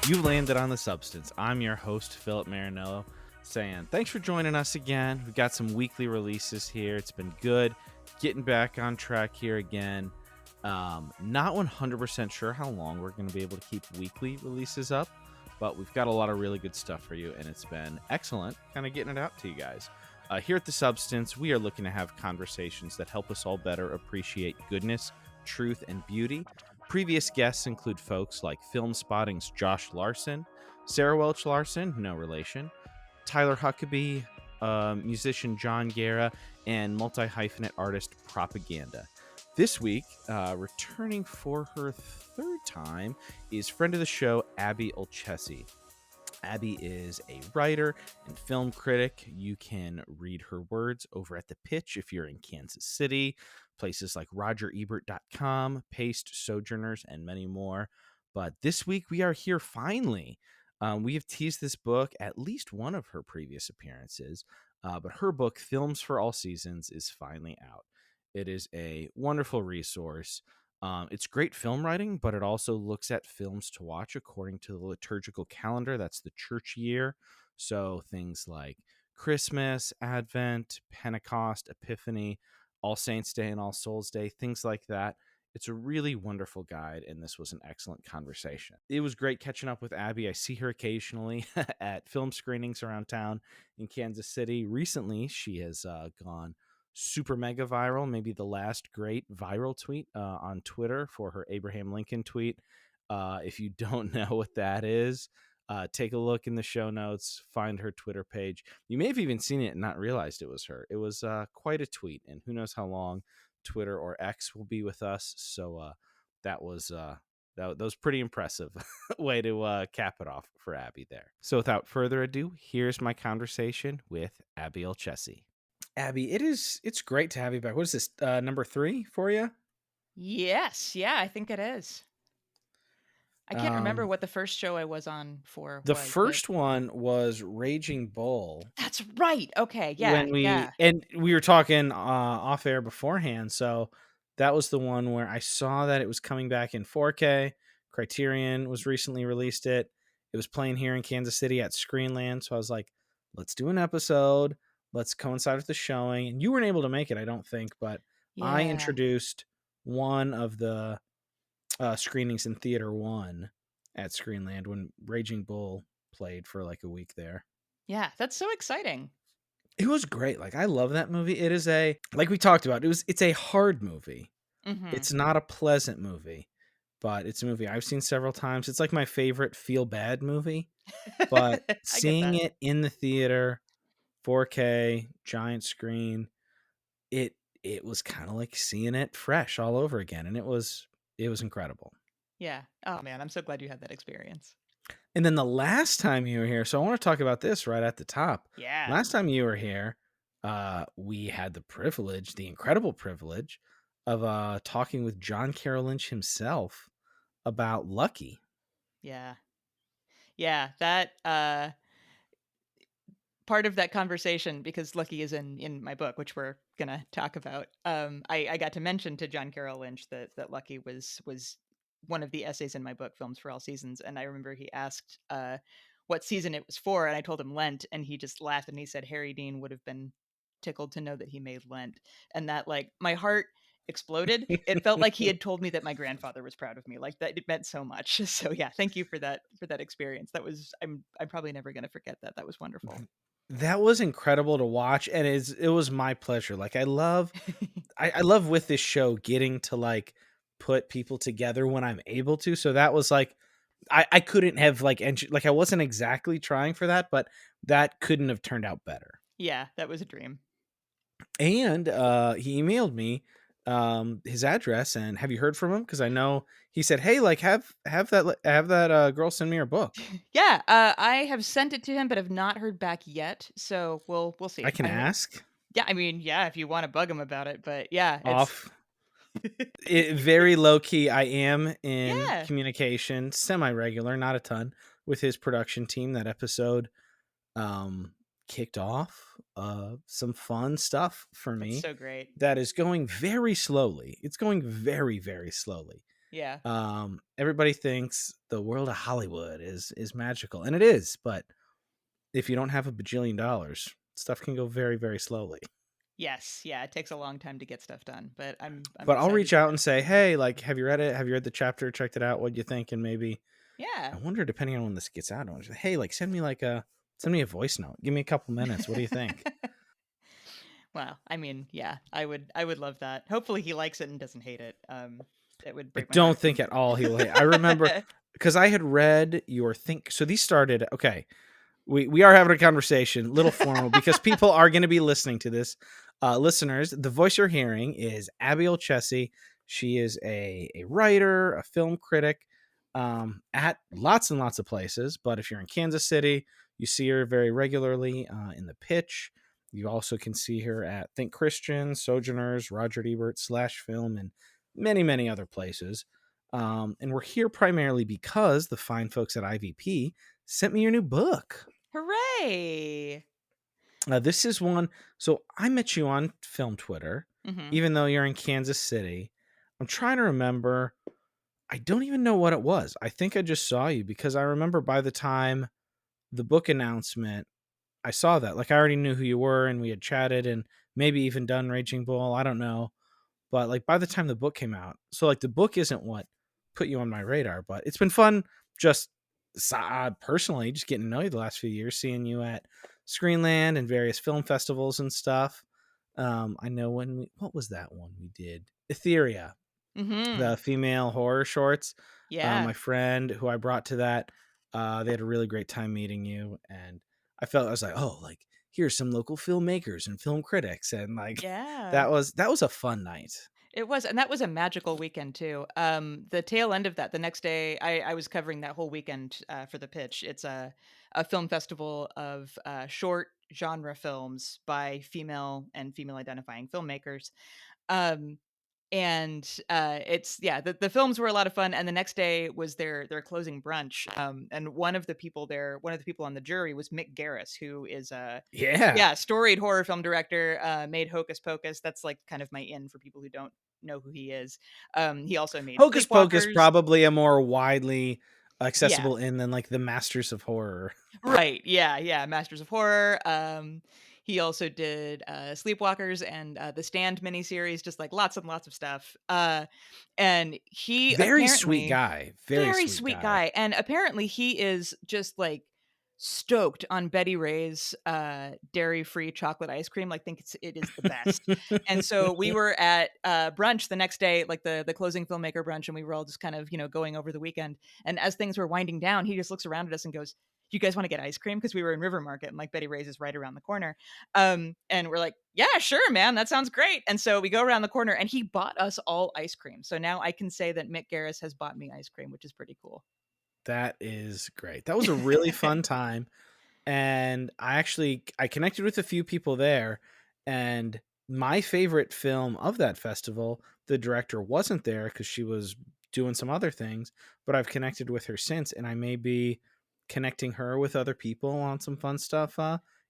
You landed on the substance. I'm your host, Philip Marinello, saying thanks for joining us again. We've got some weekly releases here. It's been good getting back on track here again. Not 100% sure how long we're going to be able to keep weekly releases up, but we've got a lot of really good stuff for you, and it's been excellent kind of getting it out to you guys. Here at The Substance, we are looking to have conversations that help us all better appreciate goodness, truth, and beauty. Previous guests include folks like Film Spotting's Josh Larson, Sarah Welch Larson, no relation, Tyler Huckabee, musician John Guerra, and multi-hyphenate artist Propaganda. This week, returning for her third time, is friend of the show, Abby Olcese. Abby is a writer and film critic. You can read her words over at The Pitch if you're in Kansas City, places like RogerEbert.com, Paste, Sojourners, and many more. But this week we are here finally. We have teased this book at least one of her previous appearances, but her book, Films for All Seasons, is finally out. It is a wonderful resource. It's great film writing, but it also looks at films to watch according to the liturgical calendar. That's the church year. So things like Christmas, Advent, Pentecost, Epiphany, All Saints Day and All Souls Day, things like that. It's a really wonderful guide, and this was an excellent conversation. It was great catching up with Abby. I see her occasionally at film screenings around town in Kansas City. Recently, she has gone super mega viral, maybe the last great viral tweet on Twitter for her Abraham Lincoln tweet. If you don't know what that is, take a look in the show notes, find her Twitter page. You may have even seen it and not realized it was her. It was quite a tweet, and who knows how long Twitter or X will be with us. So that was pretty impressive way to cap it off for Abby there. So without further ado, here's my conversation with Abby Olcese. Abby, it's great to have you back. What is this, number 3 for you? Yes, yeah, I think it is. I can't remember what the first show I was on for The was, but first one was Raging Bull. that's right. Okay, yeah, When yeah. we were talking off air beforehand, so that was the one where I saw that it was coming back in 4K. Criterion was recently released it. It was playing here in Kansas City at Screenland, so I was like, let's do an episode. Let's coincide with the showing. And you weren't able to make it, I don't think, but I Yeah. introduced one of the screenings in Theater 1 at Screenland when Raging Bull played for like a week there. Yeah, that's so exciting. It was great. Like, I love that movie. It is like we talked about, it's a hard movie. Mhm. It's not a pleasant movie, but it's a movie I've seen several times. It's like my favorite feel bad movie, but I get seeing that. it in the theater, 4K, giant screen, it was kind of like seeing it fresh all over again, and it was incredible. Yeah. Oh man, I'm so glad you had that experience. And then the last time you were here, so I want to talk about this right at the top. Yeah. Last time you were here, we had the incredible privilege of talking with John Carroll Lynch himself about Lucky. Yeah. Yeah, that part of that conversation, because Lucky is in my book, which we're gonna talk about. I got to mention to John Carroll Lynch that Lucky was one of the essays in my book, Films for All Seasons, and I remember he asked what season it was for, and I told him Lent, and he just laughed and he said Harry Dean would have been tickled to know that he made Lent, and that, like, my heart exploded. It felt like he had told me that my grandfather was proud of me, like that. It meant so much. So yeah, thank you for that experience. That was, I'm probably never going to forget that. That was wonderful. That was incredible to watch, and it was my pleasure. Like, I love with this show getting to like put people together when I'm able to. So that was like I couldn't have like I wasn't exactly trying for that, but that couldn't have turned out better. Yeah, that was a dream. And he emailed me his address, and have you heard from him? Because I know he said, hey, like have that girl send me her book. Yeah, I have sent it to him, but have not heard back yet. So we'll I see. can ask. Yeah, I mean, yeah, if you want to bug him about it, but yeah, it's Off very low key. I am in yeah, communication, semi regular, not a ton, with his production team. That episode kicked off some fun stuff for That's me so great. that is going very slowly. It's going very, very slowly. Yeah. Everybody thinks the world of Hollywood is magical, and it is, but if you don't have a bajillion dollars, stuff can go very, very slowly. Yes. Yeah. It takes a long time to get stuff done, but I'm But I'll excited reach for out that and for say, you too. hey, like, have you read it? Have you read the chapter? Checked it out? What'd you think? And maybe Yeah. I wonder, depending on when this gets out, I want to say, hey, like, send me a voice note. Give me a couple minutes. What do you think? Well, I mean, yeah, I would love that. Hopefully he likes it and doesn't hate it. It would I break my heart don't if he think hates at all he will hate. I remember it. because I had read your think. So these started. Okay, we are having a conversation, little formal, because people are going to be listening to this. Listeners, the voice you're hearing is Abby Olcese. She is a writer, a film critic, at lots and lots of places. But if you're in Kansas City, you see her very regularly in the Pitch. You also can see her at Think Christian, Sojourners, Roger Ebert / Film, and many, many other places. And we're here primarily because the fine folks at IVP sent me your new book. Hooray! This is one. So I met you on film Twitter, Mhm. even though you're in Kansas City. I'm trying to remember. I don't even know what it was. I think I just saw you because I remember by the time the book announcement, I saw that. Like I already knew who you were and we had chatted and maybe even done Raging Bull. I don't know. But like by the time the book came out, so like the book isn't what put you on my radar, but it's been fun just personally just getting to know you the last few years, seeing you at Screenland and various film festivals and stuff. I know what was that one we did? Etheria, Mhm. the female horror shorts. Yeah. My friend who I brought to that, they had a really great time meeting you, and I was like, oh, like here's some local filmmakers and film critics, and like Yeah. that was a fun night. It was, and that was a magical weekend too. The tail end of that, the next day, I was covering that whole weekend for the pitch. It's a film festival of short genre films by female and female identifying filmmakers. Um, and it's yeah, the films were a lot of fun. And the next day was their closing brunch. And one of the people there, one of the people on the jury was Mick Garris, who is a Yeah, yeah, storied horror film director, made Hocus Pocus. That's like kind of my in for people who don't know who he is. He also made Hocus Pocus Sleepwalkers. probably a more widely Yeah, accessible in than like the Masters of Horror. right. Yeah, yeah. Masters of Horror. He also did Sleepwalkers and the Stand miniseries, just like lots and lots of stuff. And he Very sweet apparently guy. Very very sweet sweet guy. guy, and apparently he is just like stoked on Betty Ray's dairy-free chocolate ice cream. Like, thinks it is the best. And so we were at brunch the next day, like the closing filmmaker brunch, and we were all just kind of going over the weekend. And as things were winding down, he just looks around at us and goes, "You guys want to get ice cream?" Because we were in River Market, and like Betty Ray's is right around the corner. And we're like, "Yeah, sure, man, that sounds great." And so we go around the corner, and he bought us all ice cream. So now I can say that Mick Garris has bought me ice cream, which is pretty cool. That is great. That was a really fun time. And I connected with a few people there, and my favorite film of that festival, the director wasn't there because she was doing some other things, but I've connected with her since, and I may be connecting her with other people on some fun stuff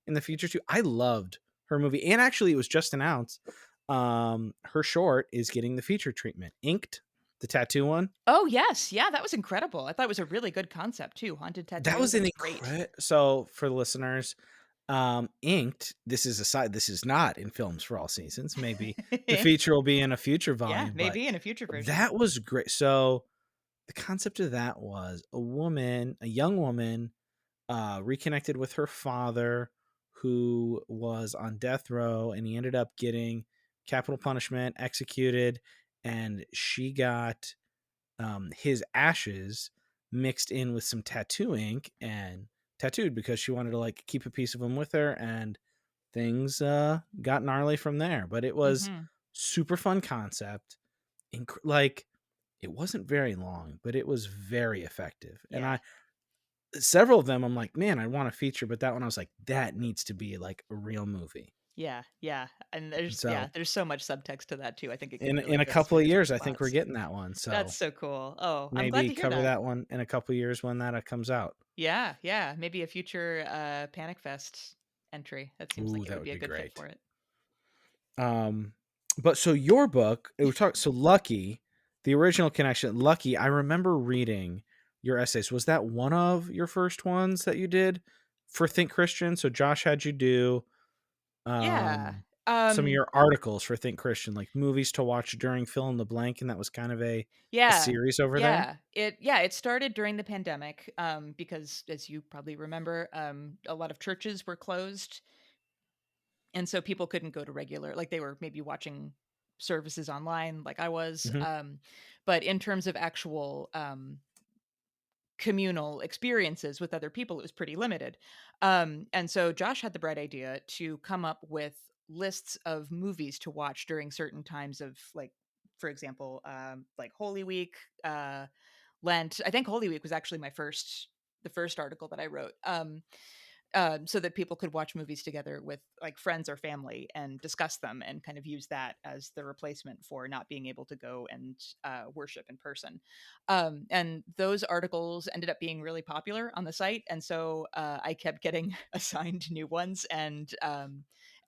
in the future too. I loved her movie, and actually it was just announced her short is getting the feature treatment. Inked, the tattoo one. Oh, yes. Yeah, that was incredible. I thought it was a really good concept too. Haunted That tattoo. was That an was great. incredible. So for the listeners, Inked. This is aside. This is not in films for all seasons. Maybe the feature will be in a future Yeah, volume, but maybe in a future version. that was great. So the concept of that was a young woman, reconnected with her father, who was on death row, and he ended up getting capital punishment, executed, and she got his ashes mixed in with some tattoo ink and tattooed because she wanted to like keep a piece of him with her, and things got gnarly from there. But it was Mhm. super fun concept. Like it wasn't very long, but it was very effective. And Yeah. I several of them I'm like, man, I want to feature, but that one I was like, that needs to be like a real movie. Yeah. Yeah. And And there's so there's so much subtext to that too. I think it could in really a go some couple of interesting years, I think we're spots. getting that one. That's So so cool. Oh, I'm glad maybe to hear cover that. that one in a couple of years when that comes out. Yeah, yeah. Maybe a future Panic Fest entry. That seems Ooh, like it that would would be a be good fit great. for it. Um, but so your book, it was so Lucky, the original connection, Lucky. I remember reading your essays. Was that one of your first ones that you did for Think Christian? So Josh had you do Yeah. some of Um your articles for Think Christian, like movies to watch during fill in the blank, and that was kind of a yeah. series over there. It started during the pandemic because as you probably remember, a lot of churches were closed, and so people couldn't go to regular, like they were maybe watching services online like I was. Hmm. But in terms of actual communal experiences with other people, it was pretty limited. And so Josh had the bright idea to come up with lists of movies to watch during certain times of, like, for example, like Holy Week, Lent. I think Holy Week was actually the first article that I wrote. So that people could watch movies together with like friends or family and discuss them and kind of use that as the replacement for not being able to go and worship in person. And those articles ended up being really popular on the site. And so I kept getting assigned new ones and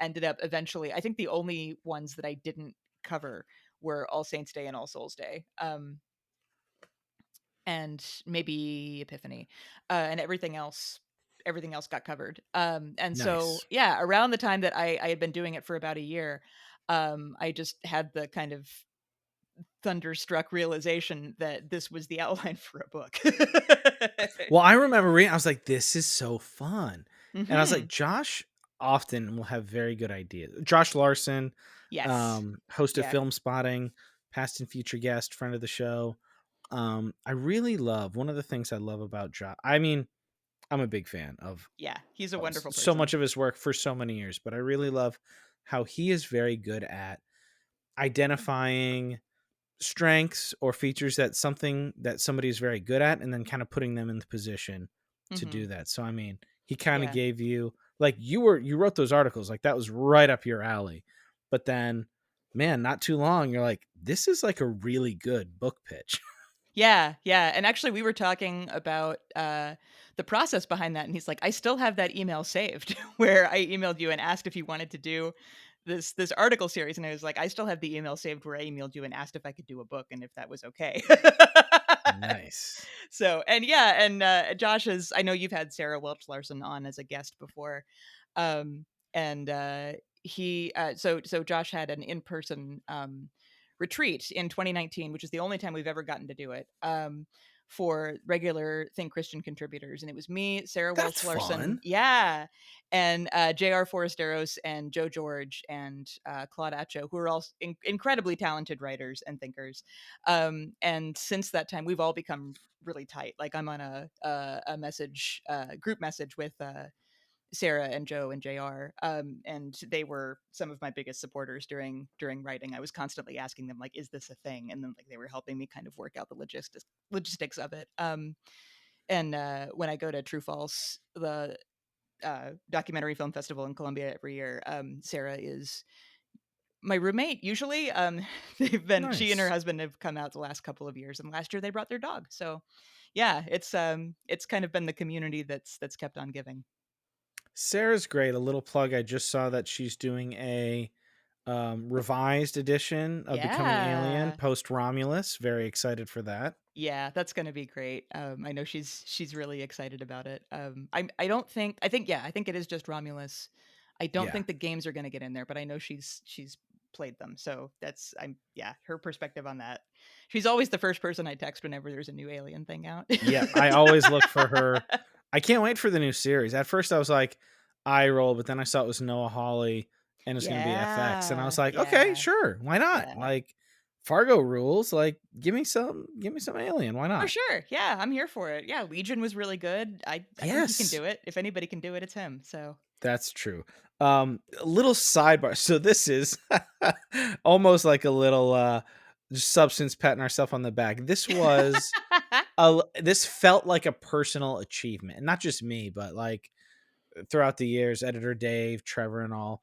ended up eventually, I think the only ones that I didn't cover were All Saints Day and All Souls Day. And maybe Epiphany, and everything else got covered. And so Nice. yeah, around the time that I had been doing it for about a year, I just had the kind of thunderstruck realization that this was the outline for a book. Well, I remember reading, I was like, this is so fun. And I was like, Hmm. Josh often will have very good ideas. Josh Larson, Yes. host of Yeah. Film Spotting, past and future guest, friend of the show. I really love one of the things I love about Josh. I mean, I'm a big fan of Yeah. He's a wonderful so person. much of his work for so many years, but I really love how he is very good at identifying strengths or features that somebody is very good at and then kind of putting them in the position to Hmm. do that. So I mean, he kind of Yeah. gave you, like, you wrote those articles, like that was right up your alley. But then, man, not too long you're like, this is like a really good book pitch. Yeah, yeah, and actually we were talking about, the process behind that, and he's like, "I still have that email saved where I emailed you and asked if you wanted to do this article series," and I was like, "I still have the email saved where I emailed you and asked if I could do a book and if that was okay." Nice. So, and yeah, and Josh is, I know you've had Sarah Welch Larson on as a guest before. And so Josh had an in-person retreat in 2019, which is the only time we've ever gotten to do it. For regular Think Christian contributors, and it was me, Sarah That's Welch Larson, fun. yeah, and J.R. Forasteros and Joe George and Claude Atcho, who are all incredibly talented writers and thinkers. And since that time, we've all become really tight. Like I'm on a message group message with Sarah and Joe and Jr. And they were some of my biggest supporters during writing. I was constantly asking them like, "Is this a thing?" And then like they were helping me kind of work out the logistics of it. And when I go to True False, the documentary film festival in Columbia every year, Sarah is my roommate usually. She and her Nice. husband have come out the last couple of years, and last year they brought their dog. So yeah, it's kind of been the community that's kept on giving. Sarah's great. A little plug, I just saw that she's doing a revised edition of Becoming Alien Yeah. post Romulus. Very excited for that. Yeah, that's gonna be great. I know she's really excited about it. I don't think, I think it is just Romulus. I don't Yeah. think the games are gonna get in there, but I know she's played them. So that's, I'm yeah, her perspective on that. She's always the first person I text whenever there's a new Alien thing out. Yep, I always look for her. I can't wait for the new series. At first, I was like, eye roll, but then I saw it was Noah Hawley and it's going to be FX, and I was Yeah, like, okay, yeah, sure, why not? yeah. Like, Fargo rules. Like, give me some Alien. Why For not? sure. Yeah, I'm here for it. Yeah, Legion was really good. I think he can Yes, do it. If anybody can do it, it's him. So that's true. A little sidebar. So this is almost like a little substance patting ourselves on the back. This felt like a personal achievement, and not just me, but like throughout the years, editor Dave, Trevor, and all,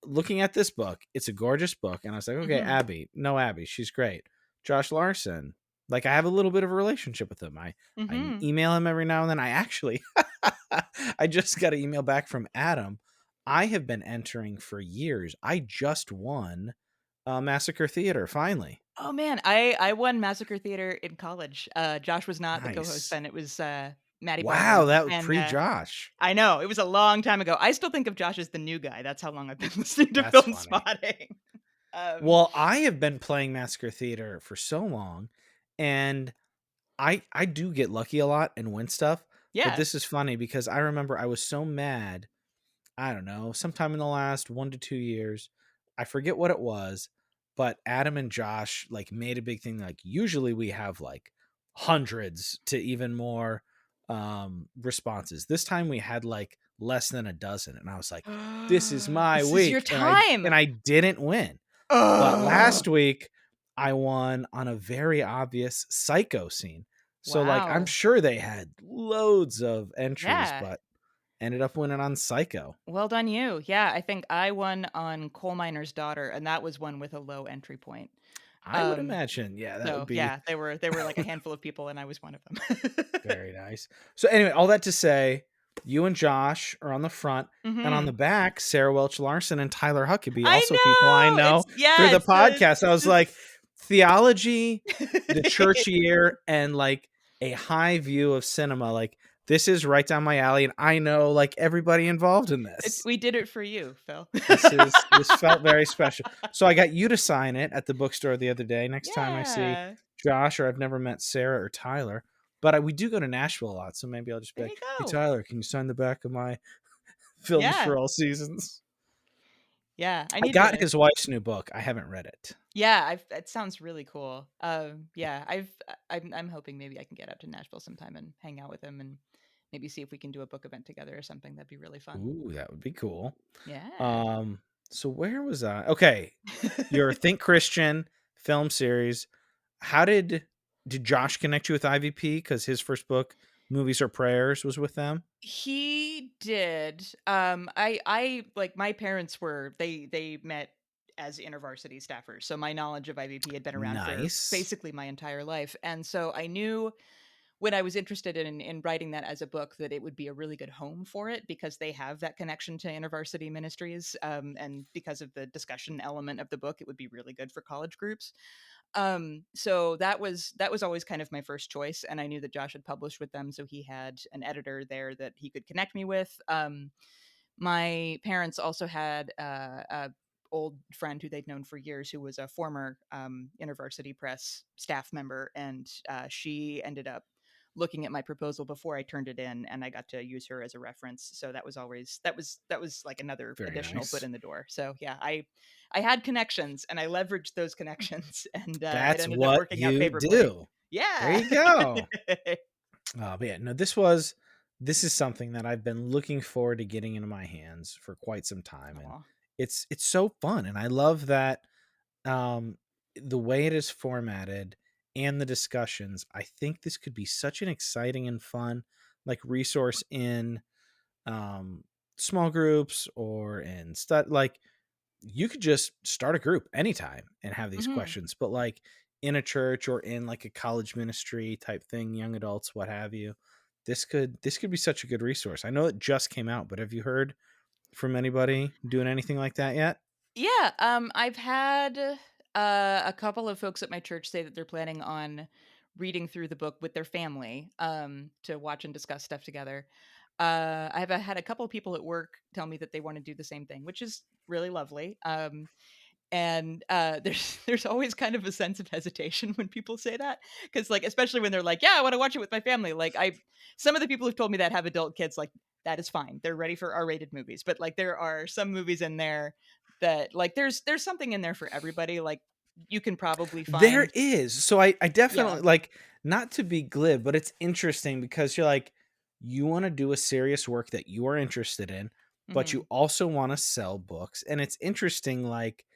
looking at this book. It's a gorgeous book, and I was like, okay, Mhm. Abby, she's great. Josh Larson, like I have a little bit of a relationship with him. I Mhm. email him every now and then. I actually, I just got an email back from Adam. I have been entering for years. I just won Massacre Theater finally. Oh man, I won Massacre Theater in college. Josh was not the co-host Nice. then. It was Maddie Wow, Bowman, that was and pre-Josh. I know it was a long time ago. I still think of Josh as the new guy. That's how long I've been listening to That's Film funny. Spotting. Um, Well, I have been playing Massacre Theater for so long, and I do get lucky a lot and win stuff, but yeah. this is funny because I remember I was so mad, I don't know, sometime in the last 1 to 2 years. I forget what it was, but Adam and Josh like made a big thing. Like usually we have like hundreds to even more responses. This time we had like less than a dozen, and I was like, this is my This is your week. And I time. and I didn't win. But Oh, last week I won on a very obvious psycho scene. So like I'm wow. sure they had loads of entries, Yeah. but ended up winning on psycho. Well done you. Yeah, I think I won on Coal Miner's Daughter, and that was one with a low entry point. I would Um, imagine, yeah, that would so be yeah, they were like a handful of people, and I was one of them. very nice. So anyway, all that to say, you and Josh are on the front, and on the hmm back, Sarah Welch Larson and Tyler Huckabee, I also people I know. know It's yeah, through the it's the podcast. I was like, this theology, the church year, and like a high view of cinema. Like this is right down my alley, and I know like everybody involved in it's this. we did it for you, Phil. This felt very special. So I got you to sign it at the bookstore the other day. Next time I see Yeah. Josh, or I've never met Sarah or Tyler, but we do go to Nashville a lot, so maybe I'll just be There like, you "Hey go. Tyler, can you sign the back of my films Yeah. for all seasons?" Yeah, I I need got to his wife's new book. I haven't read it. yeah, it sounds really cool. Yeah, I'm hoping maybe I can get up to Nashville sometime and hang out with him and maybe see if we can do a book event together or something. That'd be really fun. Ooh, that would be cool. Yeah. Um, so where was I? Okay, your Think Christian film series. How did Josh connect you with IVP? Because his first book, Movies or Prayers, was with them. He did. I like my parents were they met as intervarsity staffers. So my knowledge of IVP had been around for Nice. basically my entire life. And so I knew when I was interested in writing that as a book that it would be a really good home for it because they have that connection to intervarsity ministries. And because of the discussion element of the book, it would be really good for college groups. So that was always kind of my first choice, and I knew that Josh had published with them, so he had an editor there that he could connect me with. My parents also had a old friend who they'd known for years who was a former InterVarsity Press staff member, and she ended up looking at my proposal before I turned it in, and I got to use her as a reference. So that was always that was like another Very additional foot nice. in the door. So yeah, I had connections and I leveraged those connections, and it That's ended up what working out you favorably. do. There Yeah. you go. Oh, but yeah, no, this is something that I've been looking forward to getting into my hands for quite some time, and Aw. it's so fun, and I love that um the way it is formatted and the discussions. I think this could be such an exciting and fun like resource in um small groups or in like you could just start a group anytime and have these Mhm. questions, but like in a church or in like a college ministry type thing, young adults, what have you, this could be such a good resource. I know it just came out, but have you heard from anybody doing anything like that yet? Yeah, I've had a couple of folks at my church say that they're planning on reading through the book with their family to watch and discuss stuff together. I've had a couple of people at work tell me that they want to do the same thing, which is really lovely. And there's always kind of a sense of hesitation when people say that because like especially when they're like, yeah, I want to watch it with my family. Like I some of the people who've told me that have adult kids, like that is fine, they're ready for R-rated movies, but like there are some movies in there that like there's something in there for everybody. Like you can probably There find is. So I yeah. definitely like, not to be glib, but it's interesting because you're like, you want to do a serious work that you are interested in, but hmm you also want to sell books. And it's interesting, like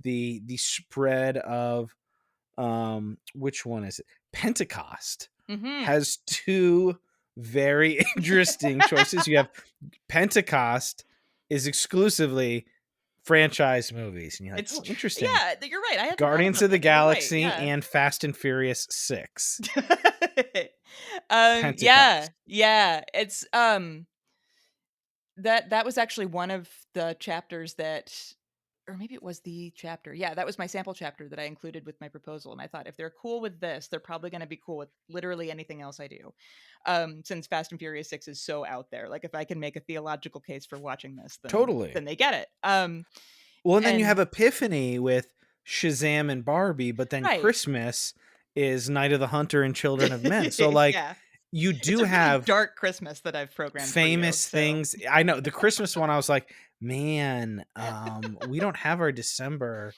the spread of which one is it? Pentecost hmm has two very interesting choices. You have Pentecost is exclusively franchise movies, and you're like, it's oh, interesting. yeah, you're right, I hadn't thought Guardians about of the that, but you're right, Galaxy yeah. and Fast and Furious 6. Yeah, Pentecost. yeah. It's that was actually one of the chapters that, or maybe it was the chapter. Yeah, that was my sample chapter that I included with my proposal. And I thought if they're cool with this, they're probably going to be cool with literally anything else I do. Since Fast and Furious 6 is so out there. Like if I can make a theological case for watching this, Totally. then they get it. Well, and then you have And Epiphany with Shazam and Barbie, but then right. Christmas is Night of the Hunter and Children of Men. So, like, Yeah. you It's do a really have dark Christmas that I've programmed for you. famous So things. I know the Christmas one, I was like, man, we don't have our December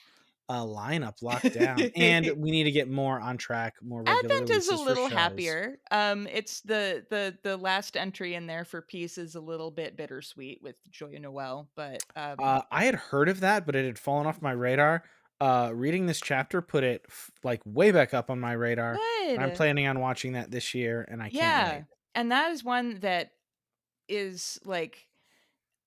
lineup locked down, and we need to get more on track, more regular Advent is a releases for little shows. happier. It's the last entry in there for peace is a little bit bittersweet with Joy of Noel, but I had heard of that, but it had fallen off my radar. Reading this chapter put it like way back up on my radar, and I'm good. planning on watching that this year, and I can't Yeah. wait. And that is one that is like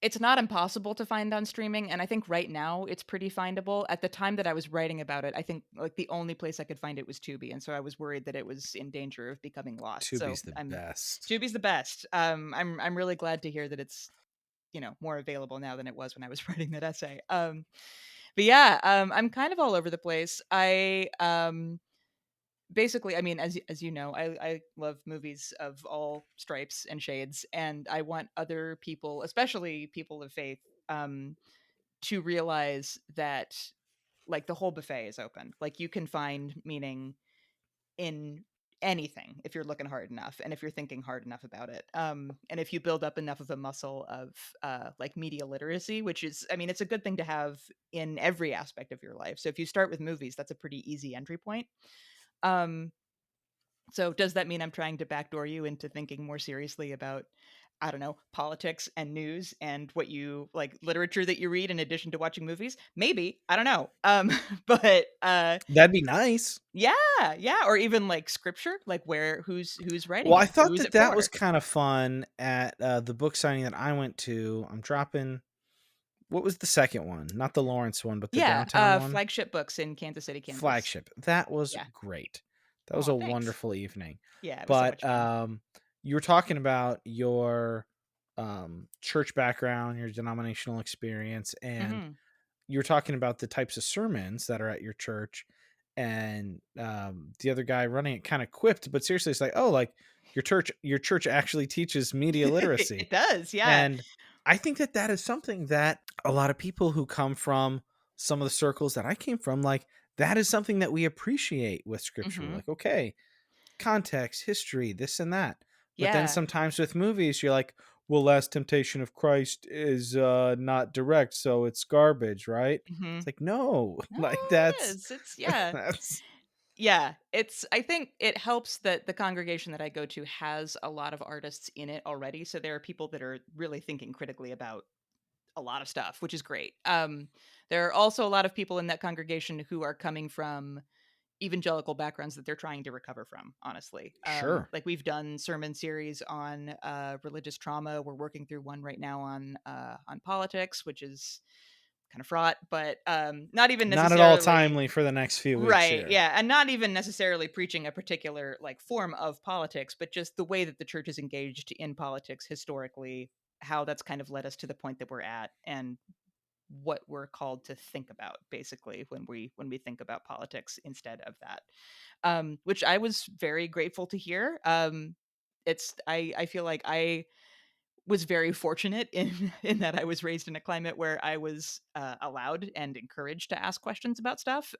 it's not impossible to find on streaming, and I think right now it's pretty findable. At the time that I was writing about it, I think like the only place I could find it was Tubi, and so I was worried that it was in danger of becoming lost. So Tubi's the I'm best. Tubi's the best. I'm really glad to hear that it's more available now than it was when I was writing that essay. But yeah, I'm kind of all over the place. I basically, I mean, as you know, I love movies of all stripes and shades, and I want other people, especially people of faith, um, to realize that like the whole buffet is open. Like you can find meaning in anything if you're looking hard enough and if you're thinking hard enough about it, and if you build up enough of a muscle of like media literacy, which is, I mean, it's a good thing to have in every aspect of your life. So if you start with movies, that's a pretty easy entry point. um so does that mean I'm trying to backdoor you into thinking more seriously about, I don't know, politics and news and what you like, literature that you read in addition to watching movies? Maybe, I don't know. But That'd be nice. yeah, yeah, or even like scripture, like who's writing Well, I it? Who thought is that it that was for? kind of fun at the book signing that I went to. I'm dropping. What was the second one? Not the Lawrence one, but the Yeah, downtown one. Flagship Books in Kansas City, Kansas. Flagship. That was Yeah. great. That was Oh, a thanks. wonderful evening. Yeah, it was so But much fun. you were talking about your church background, your denominational experience, and Mhm. you were talking about the types of sermons that are at your church. And the other guy running it kind of quipped, but seriously, it's like, oh, like your church actually teaches media literacy. It does, yeah. And I think that that is something that a lot of people who come from some of the circles that I came from, like, that is something that we appreciate with scripture. We're Mhm. like, okay, context, history, this and that. But then Yeah. sometimes with movies, you're like, well, Last Temptation of Christ is not direct, so it's garbage, right? It's Mhm. like, no, No, like it that's is. It's yeah. that's Yeah, it's I think it helps that the congregation that I go to has a lot of artists in it already, so there are people that are really thinking critically about a lot of stuff, which is great. There are also a lot of people in that congregation who are coming from evangelical backgrounds that they're trying to recover from, honestly. sure. Like we've done sermon series on religious trauma. We're working through one right now on politics, which is kind of fraught, but not even Not at all necessarily. timely for the next few weeks Right. here. Yeah. And not even necessarily preaching a particular like form of politics, but just the way that the church is engaged in politics historically, how that's kind of led us to the point that we're at, and what we're called to think about basically when we think about politics instead of that. Which I was very grateful to hear. I feel like I was very fortunate in in that I was raised in a climate where I was allowed and encouraged to ask questions about stuff.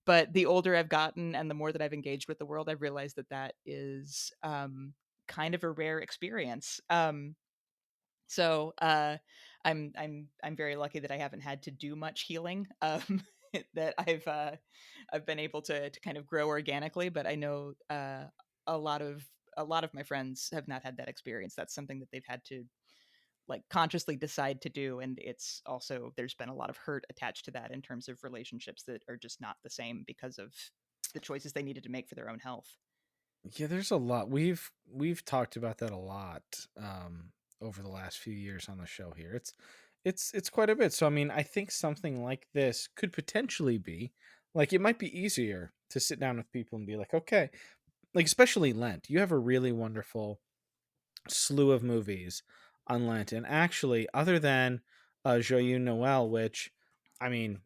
But the older I've gotten and the more that I've engaged with the world, I've realized that that is kind of a rare experience. So I'm very lucky that I haven't had to do much healing. That I've been able to kind of grow organically. But I know a lot of a lot of my friends have not had that experience. That's something that they've had to like consciously decide to do, and it's also there's been a lot of hurt attached to that in terms of relationships that are just not the same because of the choices they needed to make for their own health. Yeah, there's a lot. We've talked about that a lot over the last few years on the show here. It's quite a bit. So I mean, I think something like this could potentially be like it might be easier to sit down with people and be like, okay, like especially Lent. You have a really wonderful slew of movies on Lent. And actually, other than Joyeux Noel, which, I mean,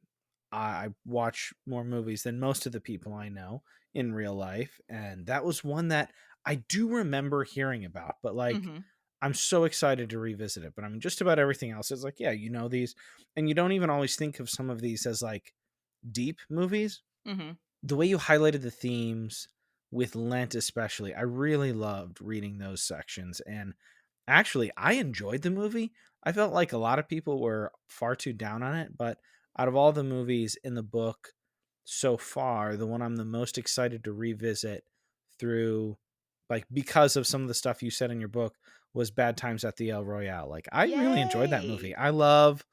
I watch more movies than most of the people I know in real life, and that was one that I do remember hearing about. But like, Mhm. I'm so excited to revisit it. But I mean, just about everything else is like, yeah, you know these, and you don't even always think of some of these as like deep movies. Mhm. The way you highlighted the themes with Lent, especially, I really loved reading those sections. And actually, I enjoyed the movie. I felt like a lot of people were far too down on it, but out of all the movies in the book so far, the one I'm the most excited to revisit through, like, because of some of the stuff you said in your book, was Bad Times at the El Royale. Like, I really enjoyed that movie. Yay! I love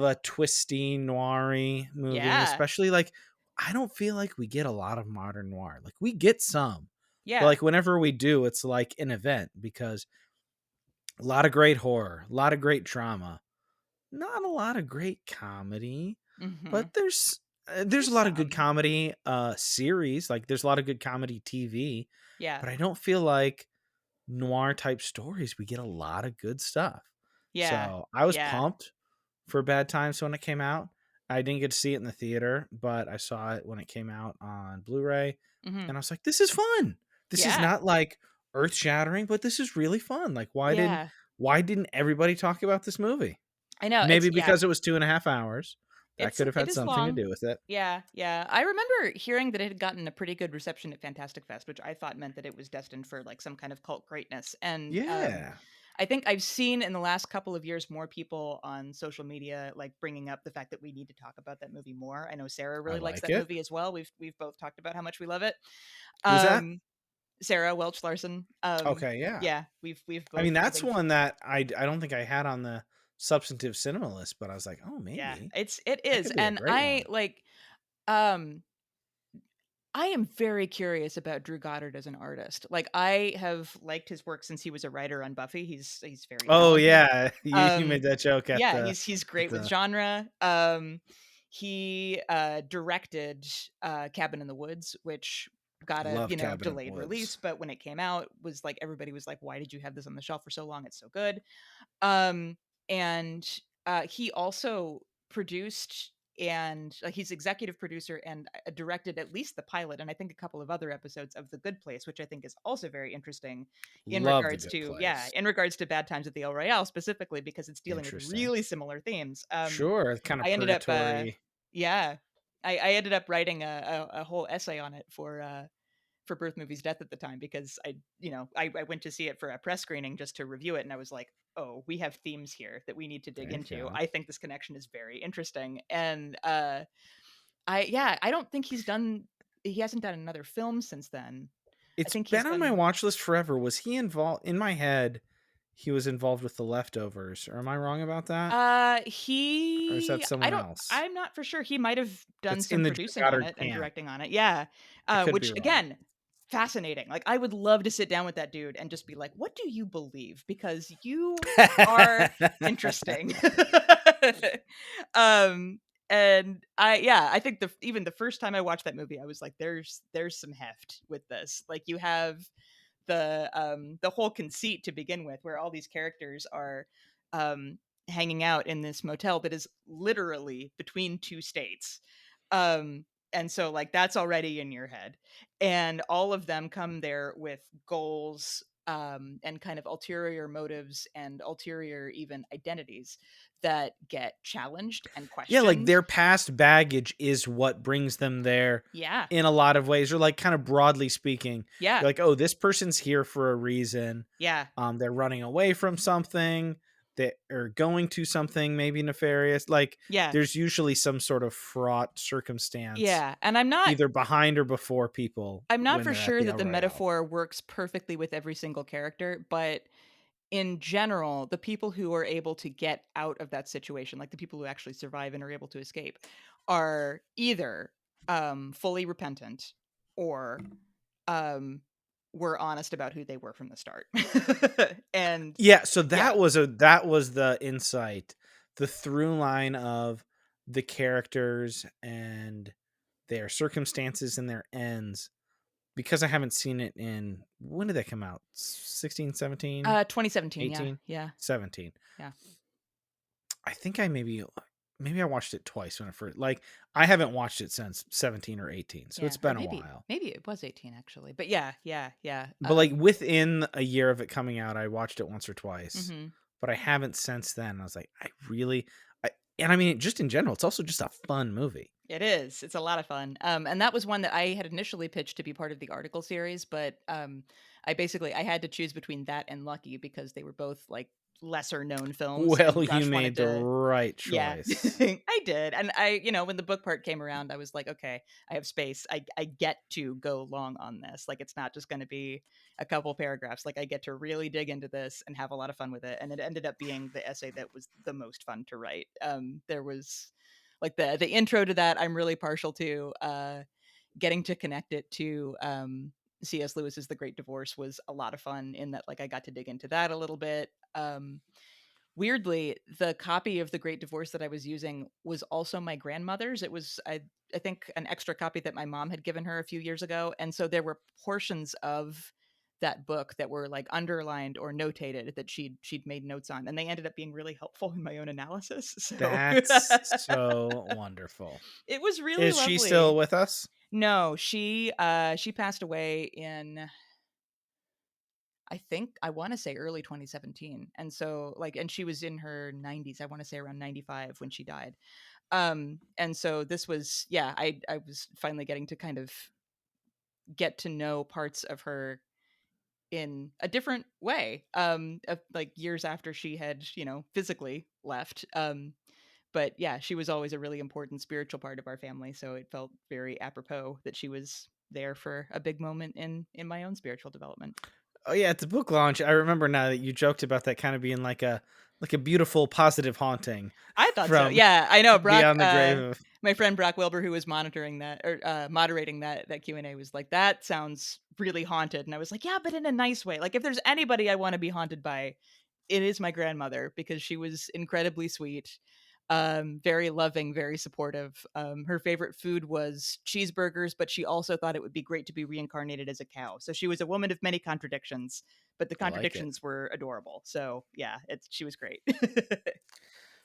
a twisty noir movie, and Yeah. especially like I don't feel like we get a lot of modern noir. Like we get some, but Yeah. like whenever we do, it's like an event because a lot of great horror, a lot of great drama, not a lot of great comedy, Mhm. but there's a There's lot of good some. comedy series. Like there's a lot of good comedy TV, Yeah. but I don't feel like noir type stories we get a lot of good stuff. Yeah. So I was Yeah. pumped for Bad Times when it came out. I didn't get to see it in the theater, but I saw it when it came out on Blu-ray, Mhm. and I was like, "This is fun. This is Yeah. not like earth-shattering, but this is really fun." Like, Yeah. why didn't everybody talk about this movie? I know, Maybe yeah. because it was 2.5 hours. That could have It had is something to long. do with it. Yeah, yeah. I remember hearing that it had gotten a pretty good reception at Fantastic Fest, which I thought meant that it was destined for like some kind of cult greatness. And Yeah, I think I've seen in the last couple of years more people on social media like bringing up the fact that we need to talk about that movie more. I know Sarah I really likes like that it. movie as well. We've both talked about how much we love it. Who's that? Um, Sarah Welch Larson. Okay, yeah. Yeah, we've I mean, both I that's think one that I don't think I had on the substantive cinema list, but I was like, "Oh, yeah, maybe. it That is, could be a and great one." um I am very curious about Drew Goddard as an artist. Like I have liked his work since he was a writer on Buffy. He's very Oh, talented. yeah. You made that joke at Yeah, the he's at great with the genre. He directed Cabin in the Woods, which got a, love Cabin in the delayed release, Woods. but when it came out was like everybody was like, why did you have this on the shelf for so long? It's so good. Um, and he also produced and he's executive producer and directed at least the pilot and I think a couple of other episodes of The Good Place, which I think is also very interesting Love The Good Place. in regards to Bad Times at the El Royale specifically because it's dealing with Interesting. really similar themes. Sure, kind of I ended up purgatory. yeah, I ended up writing a whole essay on it for Birth Movies Death at the time because I went to see it for a press screening just to review it and I was like, oh, we have themes here that we need to dig There you into. go. I think this connection is very interesting. And I don't think he hasn't done another film since then. I It's think he's been on my done watch list forever. Was he involved in my head, he was involved with The Leftovers, or am I wrong about that? Or is that he I someone don't else? I'm not for sure. He might have done That's some in the Drew producing on Goddard it and camp. directing on it. Yeah. I could be Which wrong. again, fascinating. Like I would love to sit down with that dude and just be like, "What do you believe?" Because you are interesting. um and I think even the first time I watched that movie I was like there's some heft with this. Like you have the whole conceit to begin with where all these characters are um hanging out in this motel that is literally between two states. And so like that's already in your head and all of them come there with goals and kind of ulterior motives and ulterior even identities that get challenged and Yeah, like questioned. their past baggage is what brings them there Yeah. in a lot of ways, or like kind of broadly speaking, Yeah. you're like, oh, this person's here for a reason. Yeah. They're running away from something, they are going to something maybe nefarious. Like Yeah. there's usually some sort of fraught circumstance Yeah. And either behind or before people I'm not when for they're at sure the that El the Royale. metaphor works perfectly with every single character, but in general, the people who are able to get out of that situation, like the people who actually survive and are able to escape, are either fully repentant or um, were honest about who they were from the start. And Yeah, so yeah, that was the insight, the through line of the characters and their circumstances and their ends because I haven't seen it in, when did that come out? 16, 17, 2017. Yeah, 18, yeah, 17. yeah, I think I maybe I watched it twice when I first, like, I haven't watched it since 17 or 18, so yeah. it's Or been a maybe while. it was 18 actually. But yeah, yeah, yeah. But like within a year of it coming out, I watched it once or twice. Mhm. But I haven't since then. I was like, I and I mean, just in general, it's also just a fun movie. It is. It's a lot of fun. And that was one that I had initially pitched to be part of the article series, but I had to choose between that and Lucky because they were both like lesser known films, Well, and you Josh made wanted the to. right Yeah, choice. I did. And when the book part came around, I was like, okay, I have space. I get to go long on this. Like, it's not just going to be a couple paragraphs. Like, I get to really dig into this and have a lot of fun with it. And it ended up being the essay that was the most fun to write. There was like the intro to that I'm really partial to. Getting to connect it to C.S. Lewis's The Great Divorce was a lot of fun in that like I got to dig into that a little bit. Weirdly, the copy of The Great Divorce that I was using was also my grandmother's. It was I think an extra copy that my mom had given her a few years ago, and so there were portions of that book that were like underlined or notated that she'd made notes on, and they ended up being really helpful in my own analysis. So That's so wonderful. it was really Is she still lovely. with us? No, she passed away in, I think, I want to say early 2017. And so like, and she was in her 90s. I want to say around 95 when she died. And so this was, yeah, I was finally getting to kind of get to know parts of her in a different way. Like years after she had, physically left. But yeah, she was always a really important spiritual part of our family, so it felt very apropos that she was there for a big moment in my own spiritual development. Oh yeah, at the book launch, I remember now that you joked about that kind of being like a beautiful positive haunting I thought so. from Yeah, I know. Brock, beyond the grave of. my friend Brock Wilbur, who was monitoring that or moderating that Q&A, was like, "That sounds really haunted," and I was like, "Yeah, but in a nice way. Like, if there's anybody I want to be haunted by, it is my grandmother because she was incredibly sweet, very loving, very supportive. Her favorite food was cheeseburgers, but she also thought it would be great to be reincarnated as a cow. So she was a woman of many contradictions, but the I like it. contradictions were adorable. So yeah, she was great."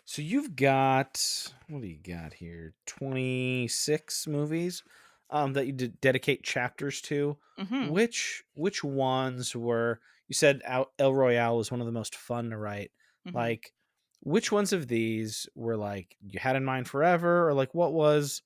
So you've got, what do you got here? 26 movies that you dedicate chapters to. Hmm. Which ones were, you said El Royale was one of the most fun to write. Hmm. Like, which ones of these were like you had in mind forever, or like what was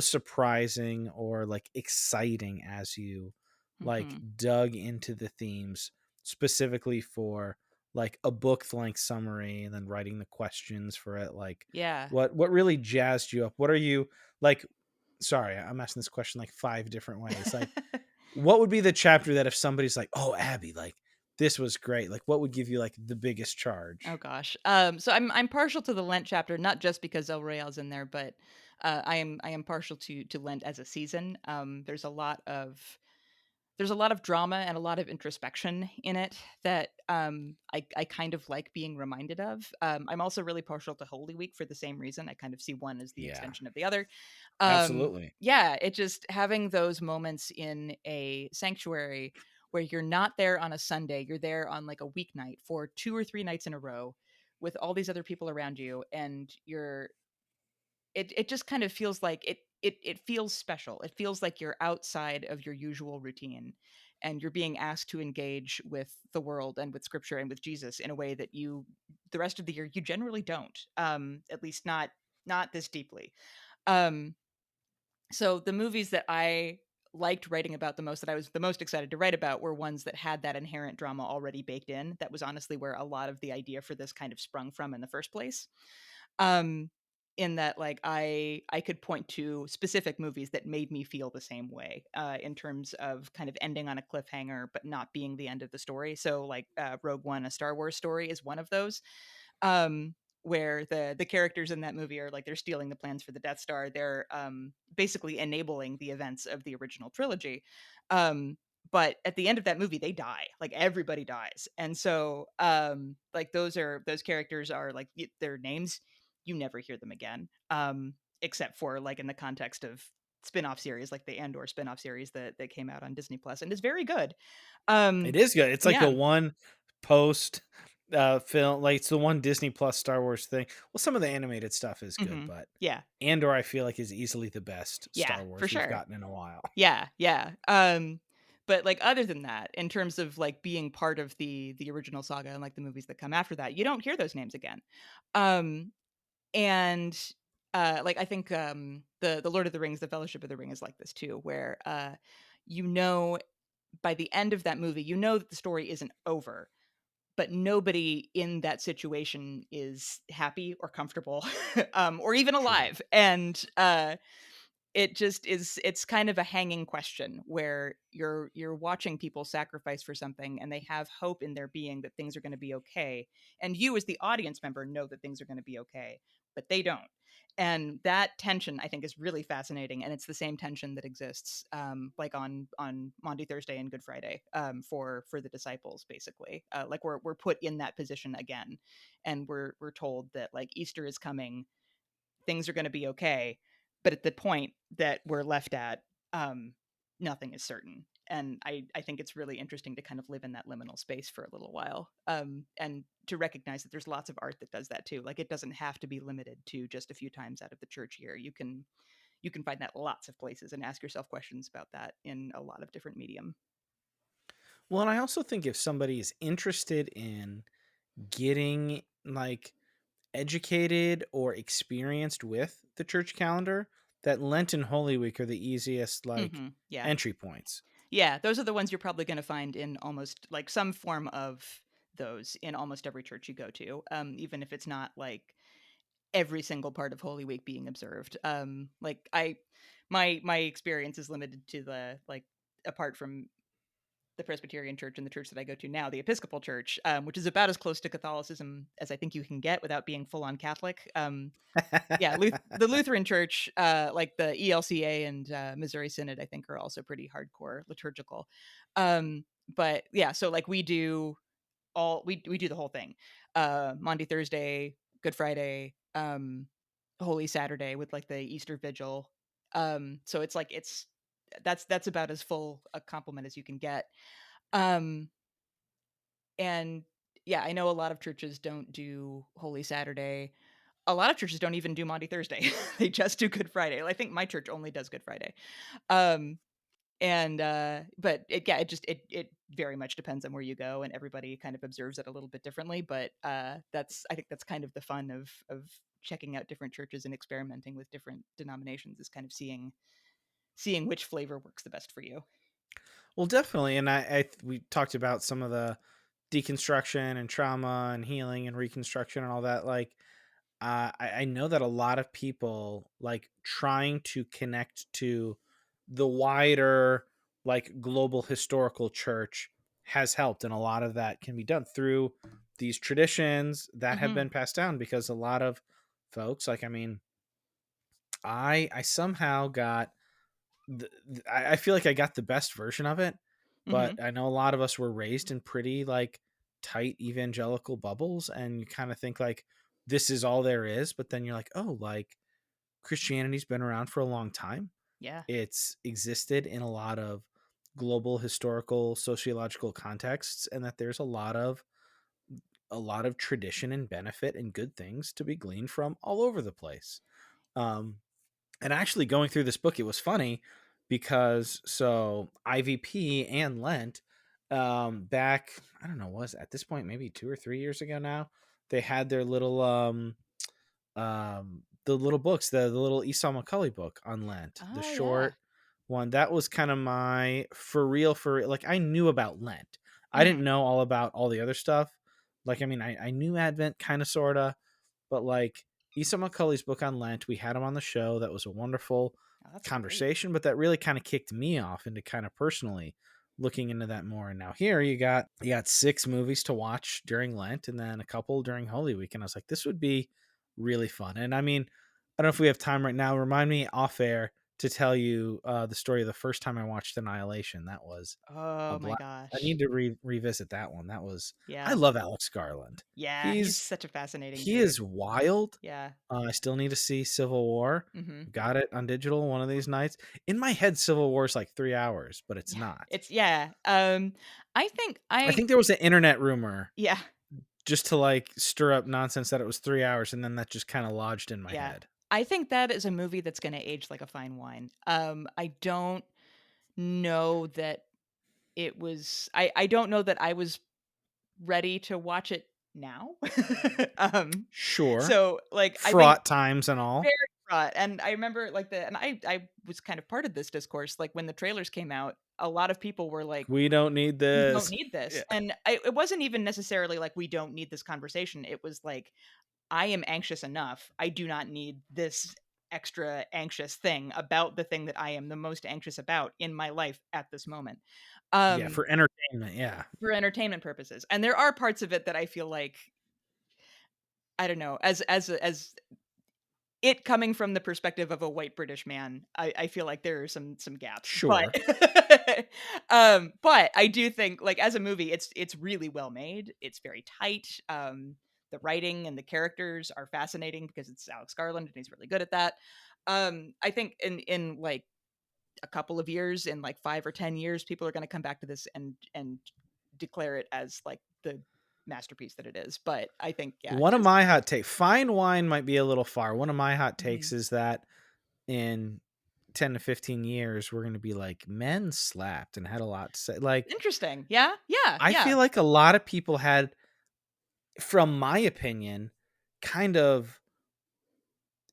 surprising or like exciting as you like Hmm. dug into the themes specifically for like a book length summary and then writing the questions for it, like Yeah. what really jazzed you up? What are you like, sorry, I'm asking this question like five different ways. Like, what would be the chapter that if somebody's like, oh Abby, like this was great, like what would give you like the biggest Oh charge? gosh. So I'm partial to the Lent chapter, not just because El Royale's in there, but I am partial to Lent as a season. There's a lot of drama and a lot of introspection in it that I kind of like being reminded of. I'm also really partial to Holy Week for the same reason. I kind of see one as the Yeah, extension of the other. absolutely. Yeah, it just having those moments in a sanctuary where you're not there on a Sunday, you're there on like a weeknight for 2 or 3 nights in a row with all these other people around you, and it just kind of feels like it feels special. It feels like you're outside of your usual routine and you're being asked to engage with the world and with scripture and with Jesus in a way that you the rest of the year you generally don't. At least not this deeply. Um so the movies that I liked writing about the most, that I was the most excited to write about, were ones that had that inherent drama already baked in. That was honestly where a lot of the idea for this kind of sprung from in the first place. Um, in that, like, I could point to specific movies that made me feel the same way, in terms of kind of ending on a cliffhanger, but not being the end of the story. So, like, Rogue One, a Star Wars story, is one of those. Um, where the characters in that movie are like they're stealing the plans for the Death Star. They're basically enabling the events of the original trilogy. Um, but at the end of that movie, they die. Like everybody dies, and so like those characters are like their names. You never hear them again, except for like in the context of spin-off series, like the Andor spin-off series that came out on Disney Plus, and is very good. It Um, is good. It's like the yeah. one post film, like it's the one Disney Plus Star Wars thing. Well, some of the animated stuff is good, Hmm. but Yeah. Andor I feel like is easily the best Yeah, Star for Wars we've sure. gotten in a while. Yeah, yeah. But like other than that, in terms of like being part of the original saga and like the movies that come after that, you don't hear those names again. Um, and like I think the Lord of the Rings, the Fellowship of the Ring is like this too, where you know by the end of that movie, you know that the story isn't over, but nobody in that situation is happy or comfortable, or even True. alive. And it just is, it's kind of a hanging question where you're watching people sacrifice for something and they have hope in their being that things are going to be okay, and you as the audience member know that things are going to be okay, but they don't. And that tension I think is really fascinating, and it's the same tension that exists like on Maundy Thursday and Good Friday, for the disciples, basically. Like we're put in that position again, and we're told that like Easter is coming, things are going to be okay, but at the point that we're left at, um, nothing is certain. And I think it's really interesting to kind of live in that liminal space for a little while, and to recognize that there's lots of art that does that too. Like it doesn't have to be limited to just a few times out of the church year. You can find that lots of places and ask yourself questions about that in a lot of different medium. Well, and I also think if somebody is interested in getting like educated or experienced with the church calendar, that Lent and Holy Week are the easiest like Yeah. entry points. Yeah, those are the ones you're probably going to find in almost like some form of those in almost every church you go to, even if it's not like every single part of Holy Week being observed. Like my experience is limited to the like, apart from the Presbyterian Church and the church that I go to now, the Episcopal Church, which is about as close to Catholicism as I think you can get without being full on Catholic. Yeah, the Lutheran Church, like the ELCA and Missouri Synod, I think are also pretty hardcore liturgical. But yeah, so like we do the whole thing. Maundy Thursday, Good Friday, Holy Saturday with like the Easter Vigil. So it's like that's about as full a complement as you can get. Um, and yeah, I know a lot of churches don't do Holy Saturday. A lot of churches don't even do Maundy Thursday. They just do Good Friday. I think my church only does Good Friday. Um, and but it very much depends on where you go, and everybody kind of observes it a little bit differently. But that's I think that's kind of the fun of checking out different churches and experimenting with different denominations, is kind of seeing which flavor works the best for you. Well, definitely, and we talked about some of the deconstruction and trauma and healing and reconstruction and all that. Like, I know that a lot of people like trying to connect to the wider like global historical church has helped, and a lot of that can be done through these traditions that have Hmm. been passed down because a lot of folks, like, I mean, I somehow got I feel like I got the best version of it, Hmm. but I know a lot of us were raised in pretty like tight evangelical bubbles, and you kind of think like this is all there is, but then you're like, oh, like Christianity's been around for a long time. Yeah. It's existed in a lot of global historical sociological contexts, and that there's a lot of tradition and benefit and good things to be gleaned from all over the place. Um, and actually going through this book, it was funny because so IVP and Lent, back, I don't know, was at this point maybe 2 or 3 years ago now, they had their little the little books, the little Esau McCulley book on Lent, the Oh yeah. short one. That was kind of my for real, like I knew about Lent. I Hmm. didn't know all about all the other stuff. Like, I mean, I knew Advent kind of sorta, but like Esau McCulley's book on Lent, we had him on the show. That was a wonderful Oh, that's great. conversation, but that really kind of kicked me off into kind of personally looking into that more. And now here you got 6 movies to watch during Lent and then a couple during Holy Week. And I was like, this would be really fun. And I mean, I don't know if we have time right now. Remind me off air to tell you the story of the first time I watched Annihilation. That was a Oh my black. I gosh. need to revisit that one. That was. I Yeah. love Alex Garland. Yeah, he's He's such a fascinating he dude. is wild. Yeah. I still need to see Civil War. Mhm. Got it on digital one of these nights. In my head, Civil War is like 3 hours, but it's Yeah. not. It's yeah. I think I think there was an internet rumor yeah, just to like stir up nonsense that it was 3 hours, and then that just kind of lodged in my yeah. head. I think that is a movie that's gonna age like a fine wine. I don't know that I don't know that I was ready to watch it now. Um, Sure, so, like, I think fraught times and very all. fraught, and I remember, like, I was kind of part of this discourse, like, when the trailers came out, a lot of people were like, We don't need "We don't this. need this," Yeah, and it wasn't even necessarily like, "We don't need this conversation," it was like, "I am anxious enough, I do not need this extra anxious thing about the thing that I am the most anxious about in my life at this moment." yeah, Um, for entertainment. Yeah, for entertainment purposes, and there are parts of it that I feel like I don't know, as it coming from the perspective of a white British man, I feel like there are some gaps, but sure. but I do think, like, as a movie, it's really well made, it's very tight, the writing and the characters are fascinating because it's Alex Garland, and he's really good at that. I think in, like, a couple of years, in, like, 5 or 10 years, people are gonna come back to this and declare it as, like, the masterpiece that it is, but I think, yeah, One of just my hot takes, fine wine might be a little far. One of my hot mhm. takes is that in 10 to 15 years, we're going to be like, men slapped and had a lot to say. Like, Interesting. Yeah, yeah, I yeah. feel like a lot of people had, from my opinion, kind of,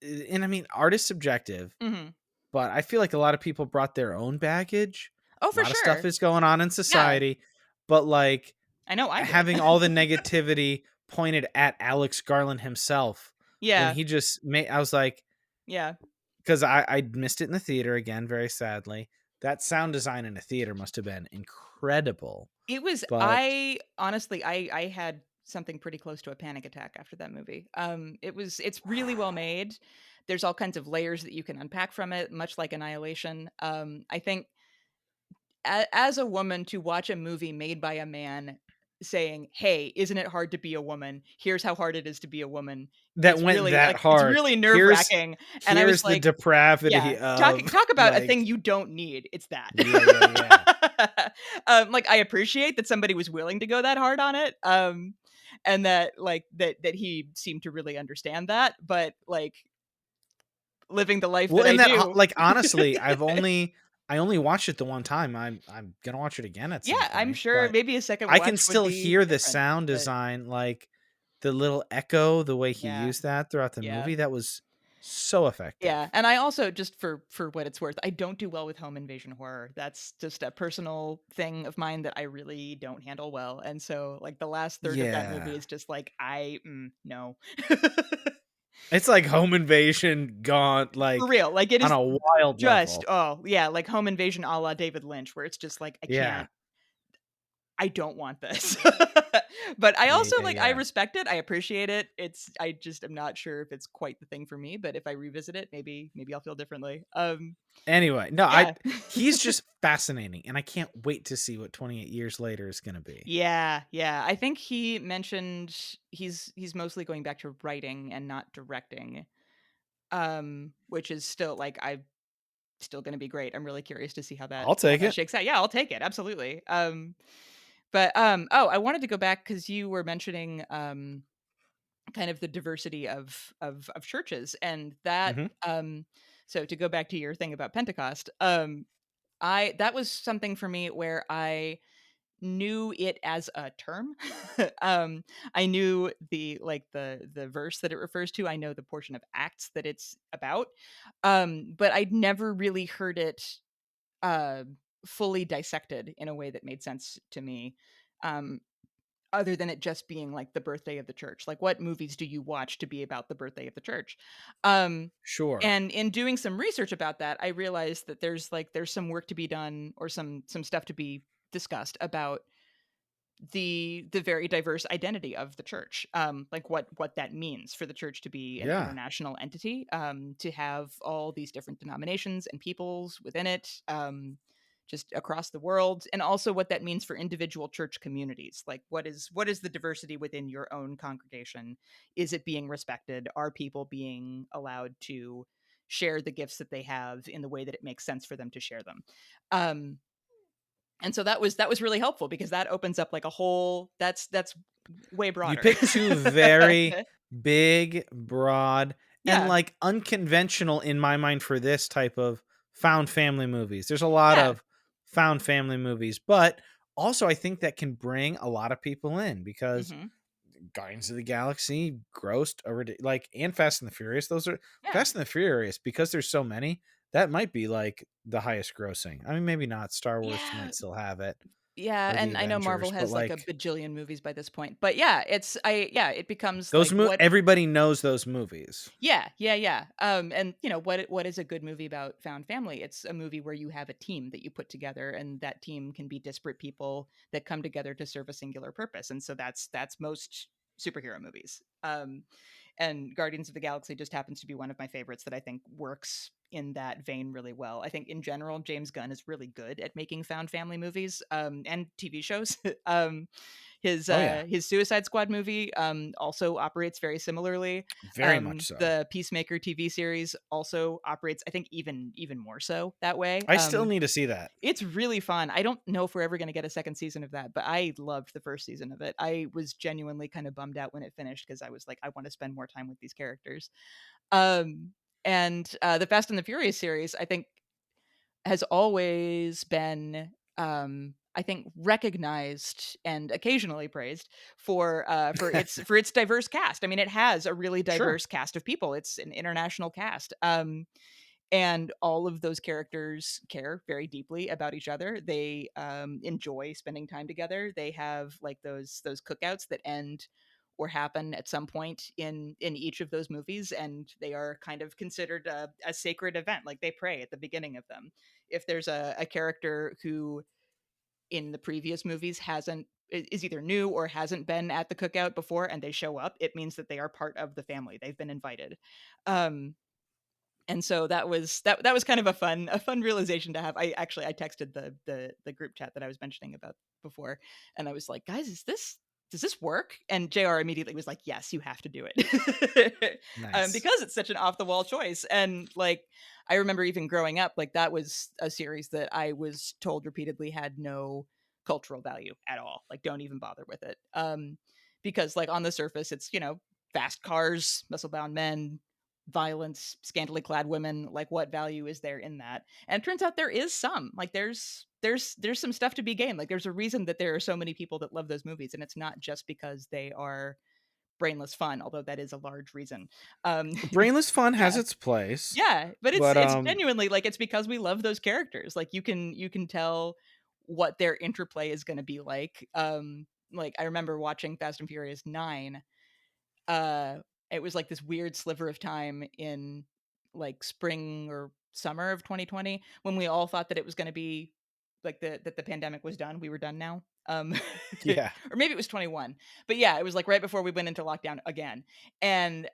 and I mean, art is subjective, Mhm. but I feel like a lot of people brought their own baggage. Oh, A for lot of stuff sure. is going on in Yeah, society, but like I know I did. having all the negativity pointed at Alex Garland himself when Yeah, he just made, I was like, yeah. because I missed it in the theater again, very sadly. That sound design in a theater must have been incredible. It was But I honestly, I had something pretty close to a panic attack after that movie. It's really well made. There's all kinds of layers that you can unpack from it, much like Annihilation. I think as a woman to watch a movie made by a man saying, "Hey, isn't it hard to be a woman? Here's how hard it is to be a woman." that went that It's hard. really Here's nerve-wracking, and I was here's the like, yeah, depravity of talk about a thing like you don't need, it's that. yeah, yeah, yeah. Like, I appreciate that somebody was willing to go that hard on it, and that, like, that he seemed to really understand that, but, like, living the life Well, that I and that do like honestly, I only watched it the one time. I'm gonna watch it again at yeah, some I'm point, sure but maybe a second I can watch would still be hear the different, sound but design, like the little echo, the way he yeah, used that throughout the yeah. movie. That was so effective. Yeah, and I also just for what it's worth, I don't do well with home invasion horror. That's just a personal thing of mine that I really don't handle well, and so, like, the last third of that movie Yeah. is just like, no. It's like home invasion gone For like real, like, it on is a wild just level. oh, yeah, like home invasion a la David Lynch, where it's just like, Yeah. I don't want this. But I Yeah, also, yeah, like, I yeah. respect it, I appreciate it. I just am not sure if it's quite the thing for me, but if I revisit it, maybe I'll feel differently. Anyway, no, I Yeah. he's just fascinating, and I can't wait to see what 28 years later is gonna be. Yeah, yeah. I think he mentioned he's mostly going back to writing and not directing. Which is still like I still gonna be great. I'm really curious to see I'll how take that it. shakes out. Yeah, I'll take it. Absolutely. But oh, I wanted to go back because you were mentioning kind of the diversity of churches and that Mhm. so to go back to your thing about Pentecost, I that was something for me where I knew it as a term. I knew the verse that it refers to. I know the portion of Acts that it's about. But I'd never really heard it uh fully dissected in a way that made sense to me. Um other than it just being like the birthday of the church. Like, what movies do you watch to be about the birthday of the church? Um Sure. and in doing some research about that, I realized that there's some work to be done or some stuff to be discussed about the very diverse identity of the church, like what that means for the church to be an Yeah. international entity, to have all these different denominations and peoples within it, just across the world, and also what that means for individual church communities. Like, what is the diversity within your own congregation? Is it being respected? Are people being allowed to share the gifts that they have in the way that it makes sense for them to share them? Um, and so that was really helpful, because that opens up like a whole that's way You broader. picked two very big, broad, and Yeah, like unconventional in my mind for this type of found family movies. There's a lot yeah. of found family movies, but also I think that can bring a lot of people in because Hmm. Guardians of the Galaxy grossed like, and Fast and the Furious. Those are Yeah. Fast and the Furious, because there's so many. That might be like the highest grossing. I mean, maybe not. Star Wars Yeah. might still have it, Yeah, or the and I know Marvel Avengers, but has like a like bajillion movies by this point. But yeah, it becomes those like what. everybody knows those movies. Yeah, yeah, yeah. And what is a good movie about found family? It's a movie where you have a team that you put together, and that team can be disparate people that come together to serve a singular purpose. And so that's most superhero movies. And Guardians of the Galaxy just happens to be one of my favorites that I think works in that vein really well. I think in general, James Gunn is really good at making found family movies, and TV shows. His Oh yeah, his Suicide Squad movie also operates very similarly. very much so. The Peacemaker TV series also operates, I think, even more so that way. I still need to see that. It's really fun. I don't know if we're ever going to get a second season of that, but I loved the first season of it. I was genuinely kind of bummed out when it finished, because I was like, I want to spend more time with these characters. Um, and the Fast and the Furious series, I think, has always been, I think, recognized and occasionally praised for its diverse cast. I mean, it has a really Sure. diverse cast of people. It's an international cast. And all of those characters care very deeply about each other. They enjoy spending time together. They have like those cookouts that end or happen at some point in each of those movies, and they are kind of considered a sacred event. Like, they pray at the beginning of them. If there's a character who in the previous movies hasn't is either new or hasn't been at the cookout before, and they show up, it means that they are part of the family. They've been invited. um and so that was kind of a fun realization to have. I texted the group chat that I was mentioning about before, and I was like, guys, does this work? And JR immediately was like, yes, you have to do it. Nice. Because it's such an off the wall choice. And like, I remember even growing up, like, that was a series that I was told repeatedly had no cultural value at all. Like, don't even bother with it. Because like, on the surface, it's, fast cars, muscle bound men, violence, scantily clad women. Like, what value is there in that? And it turns out there is some. Like, there's some stuff to be gained. Like, there's a reason that there are so many people that love those movies, and it's not just because they are brainless fun, although that is a large reason. um Brainless fun has yeah, its place, yeah, but it's but it's genuinely like, it's because we love those characters. Like, you can tell what their interplay is going to be like, I remember watching Fast and Furious 9. uh it was like this weird sliver of time in like spring or summer of 2020, when we all thought that it was going to be like that the pandemic was done. We were done now. yeah. Or maybe it was 21. But yeah, it was like right before we went into lockdown again. And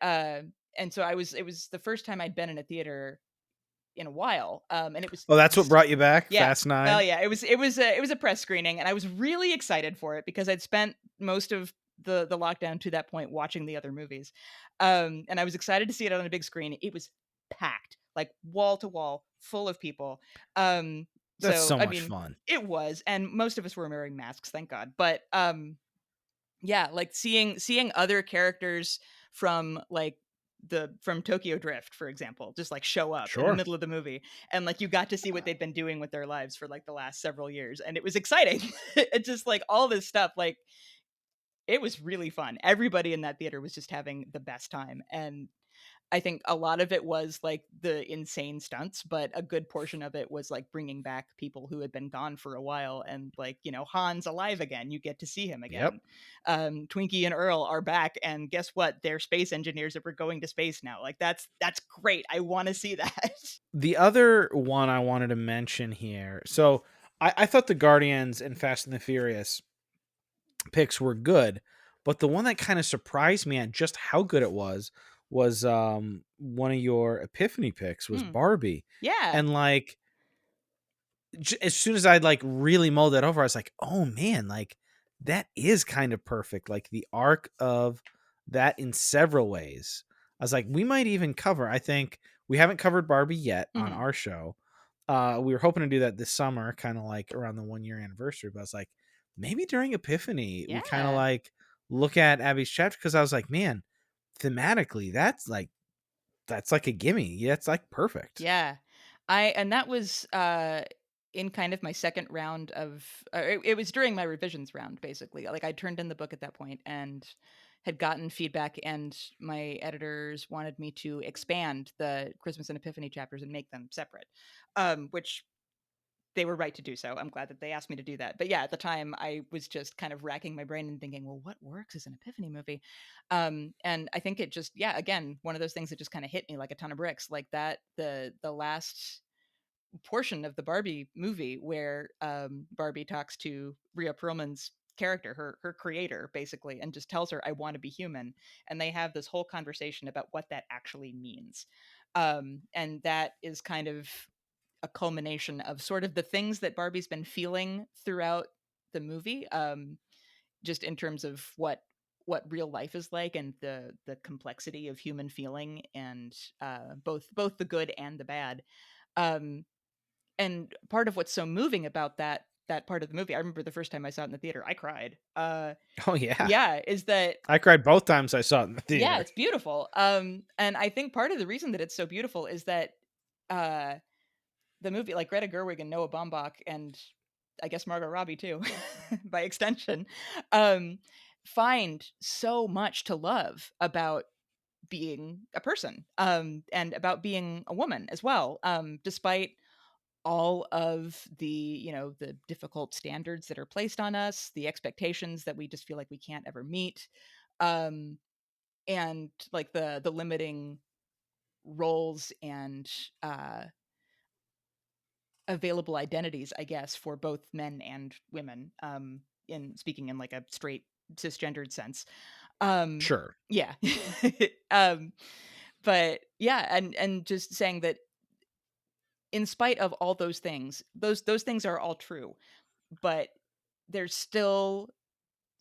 so it was the first time I'd been in a theater in a while. And it was Oh, it that's what was brought you back? yeah. Fast Well, 9? yeah, it was a press screening, and I was really excited for it because I'd spent most of the lockdown to that point watching the other movies. And I was excited to see it on a big screen. It was packed, like wall to wall, full of people. Um, That's so so I much mean, fun. it was, and most of us were wearing masks, thank God. But yeah, like seeing other characters from like from Tokyo Drift, for example, just like show up in the Sure. middle of the movie, and like you got to see what they'd been doing with their lives for like the last several years, and it was exciting. It just like all this stuff, like, it was really fun. Everybody in that theater was just having the best time, and I think a lot of it was like the insane stunts, but a good portion of it was like bringing back people who had been gone for a while, and like, Han's alive again. You get to see him Yep. again. Twinkie and Earl are back, and guess what? They're space engineers that were going to space now. Like, that's great. I want to see that. The other one I wanted to mention here. So I thought the Guardians and Fast and the Furious picks were good, but the one that kind of surprised me at just how good it was one of your epiphany picks was Hmm. Barbie. Yeah. And like as soon as I'd like really mulled that over, I was like, oh man, like that is kind of perfect. Like the arc of that in several ways. I was like, we might even cover, I think we haven't covered Barbie yet on Hmm. our show. We were hoping to do that this summer, kind of like around the 1 year anniversary, but I was like, maybe during Epiphany, we kind of Yeah. like look at Abby's chapter because I was like, man, thematically, that's like a gimme. Yeah, it's like perfect. Yeah. And that was in kind of my second round of it was during my revisions round basically. Like I turned in the book at that point and had gotten feedback, and my editors wanted me to expand the Christmas and Epiphany chapters and make them separate. Which they were right to do so. I'm glad that they asked me to do that. But yeah, at the time I was just kind of racking my brain and thinking, well, what works as an Epiphany movie? And I think it just, yeah, again, one of those things that just kind of hit me like a ton of bricks. Like that, the last portion of the Barbie movie where Barbie talks to Rhea Perlman's character, her creator, basically, and just tells her, "I want to be human," and they have this whole conversation about what that actually means. And that is kind of a culmination of sort of the things that Barbie's been feeling throughout the movie, just in terms of what real life is like and the complexity of human feeling, and both the good and the bad. Um, and part of what's so moving about that part of the movie, I remember the first time I saw it in the theater, I cried. Oh yeah. Yeah, is that I cried both times I saw it in the yeah, theater. it's beautiful. And I think part of the reason that it's so beautiful is that uh the movie, like Greta Gerwig and Noah Baumbach, and I guess Margot Robbie too, by extension, um, find so much to love about being a person, and about being a woman as well, despite all of the the difficult standards that are placed on us, the expectations that we just feel like we can't ever meet, um, and like the limiting roles and uh, available identities, I guess, for both men and women, in speaking in like a straight cisgendered sense. Um, Sure. yeah. um, but yeah, and just saying that in spite of all those things, those things are all true, but there's still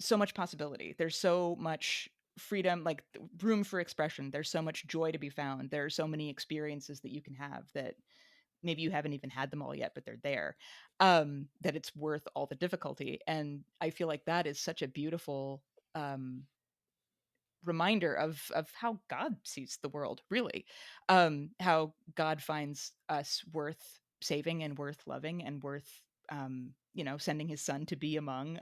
so much possibility. There's so much freedom, like room for expression. There's so much joy to be found. There are so many experiences that you can have that maybe you haven't even had them all yet, but they're there. That it's worth all the difficulty. And I feel like that is such a beautiful um, reminder of how God sees the world, really. How God finds us worth saving and worth loving and worth sending his son to be among,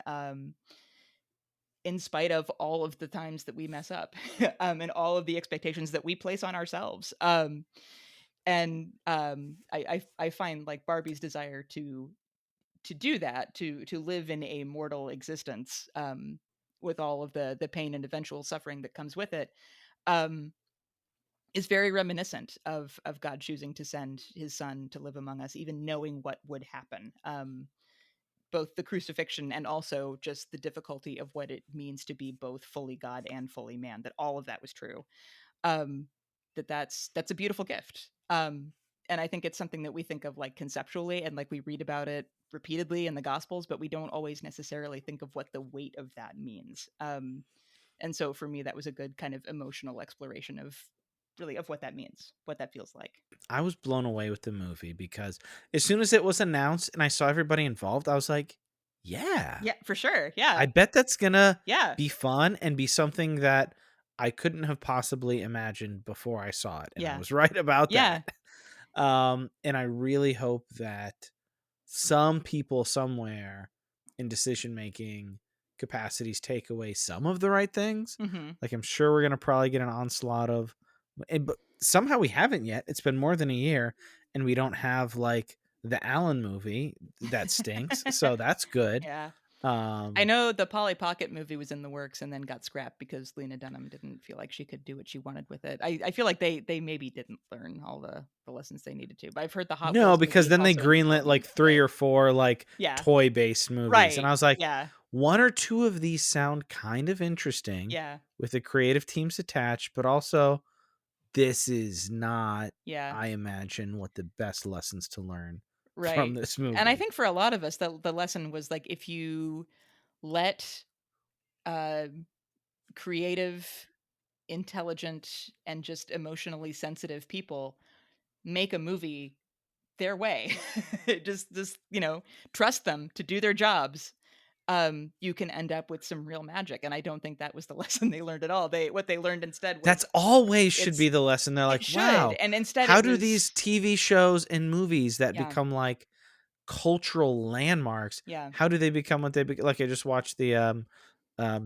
in spite of all of the times that we mess up, and all of the expectations that we place on ourselves. I find like Barbie's desire to do that, to live in a mortal existence, with all of the pain and eventual suffering that comes with it, um, is very reminiscent of God choosing to send his son to live among us, even knowing what would happen. Both the crucifixion and also just the difficulty of what it means to be both fully God and fully man. That all of that was true. Um, that's a beautiful gift. And I think it's something that we think of like conceptually, and like we read about it repeatedly in the Gospels, but we don't always necessarily think of what the weight of that means. And so for me, that was a good kind of emotional exploration of really of what that means, what that feels like. I was blown away with the movie because as soon as it was announced and I saw everybody involved, I was like, yeah, Yeah, for sure. I Yeah. bet that's gonna Yeah. be fun and be something that I couldn't have possibly imagined before I saw it. And I Yeah. was right about that. Yeah. And I really hope that some people somewhere in decision making capacities take away some of the right things. Mhm. Like I'm sure we're gonna probably get an onslaught of, but somehow we haven't yet. It's been more than a year, and we don't have like the Allen movie that stinks. So that's good. Yeah. I Um, know the Polly Pocket movie was in the works and then got scrapped because Lena Dunham didn't feel like she could do what she wanted with it. I feel like they maybe didn't learn all the lessons they needed to. But I've heard the Hot no, Wheels because movie then they also in greenlit like development. three But or four like yeah. toy based movies, and Right. I was like, Yeah. one or two of these sound kind of interesting Yeah. with the creative teams attached, but also this is not, Yeah. I imagine, what the best lessons to learn from Right. this And I movie. think for a lot of us, the lesson was like if you let uh, creative, intelligent, and just emotionally sensitive people make a movie their way, just trust them to do their jobs. You can end up with some real magic, and I don't think that was the lesson they learned at all. What they learned instead That's was always should be it's the lesson. They're it like, should, "Wow, and instead how it do was these TV shows and movies that yeah, become, like, cultural landmarks, yeah, how do they become what they like, I just watched the,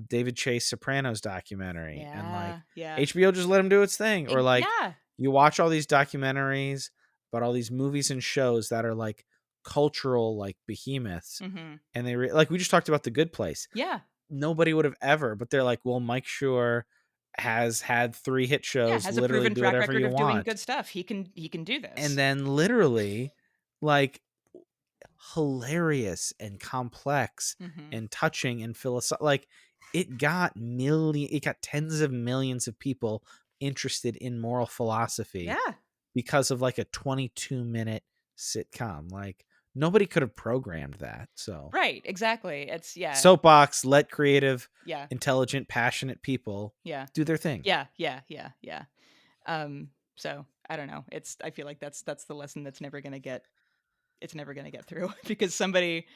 David Chase Sopranos documentary, and, like, yeah, yeah, HBO just let him do its thing, or, like, yeah, you watch all these documentaries about all these movies and shows that are, like, cultural, like, behemoths, hmm and they like, we just talked about The Good Place. yeah, Nobody would have ever, but they're like, "Well, Mike Schur has had 3 hit yeah. shows, Has a literally proven do track whatever record you of doing want." good stuff. He can do And this. then literally, like, hilarious and complex hmm and touching and like, it got tens of millions of people interested in moral philosophy Yeah, because of, like, a 22-minute sitcom, like, nobody could have programmed that, so right. Exactly. It's yeah, soapbox, let creative, yeah, intelligent, passionate people yeah, do their thing. yeah, yeah, yeah, yeah. So I don't know. I feel like that's the lesson that's never gonna get it's never gonna get through because somebody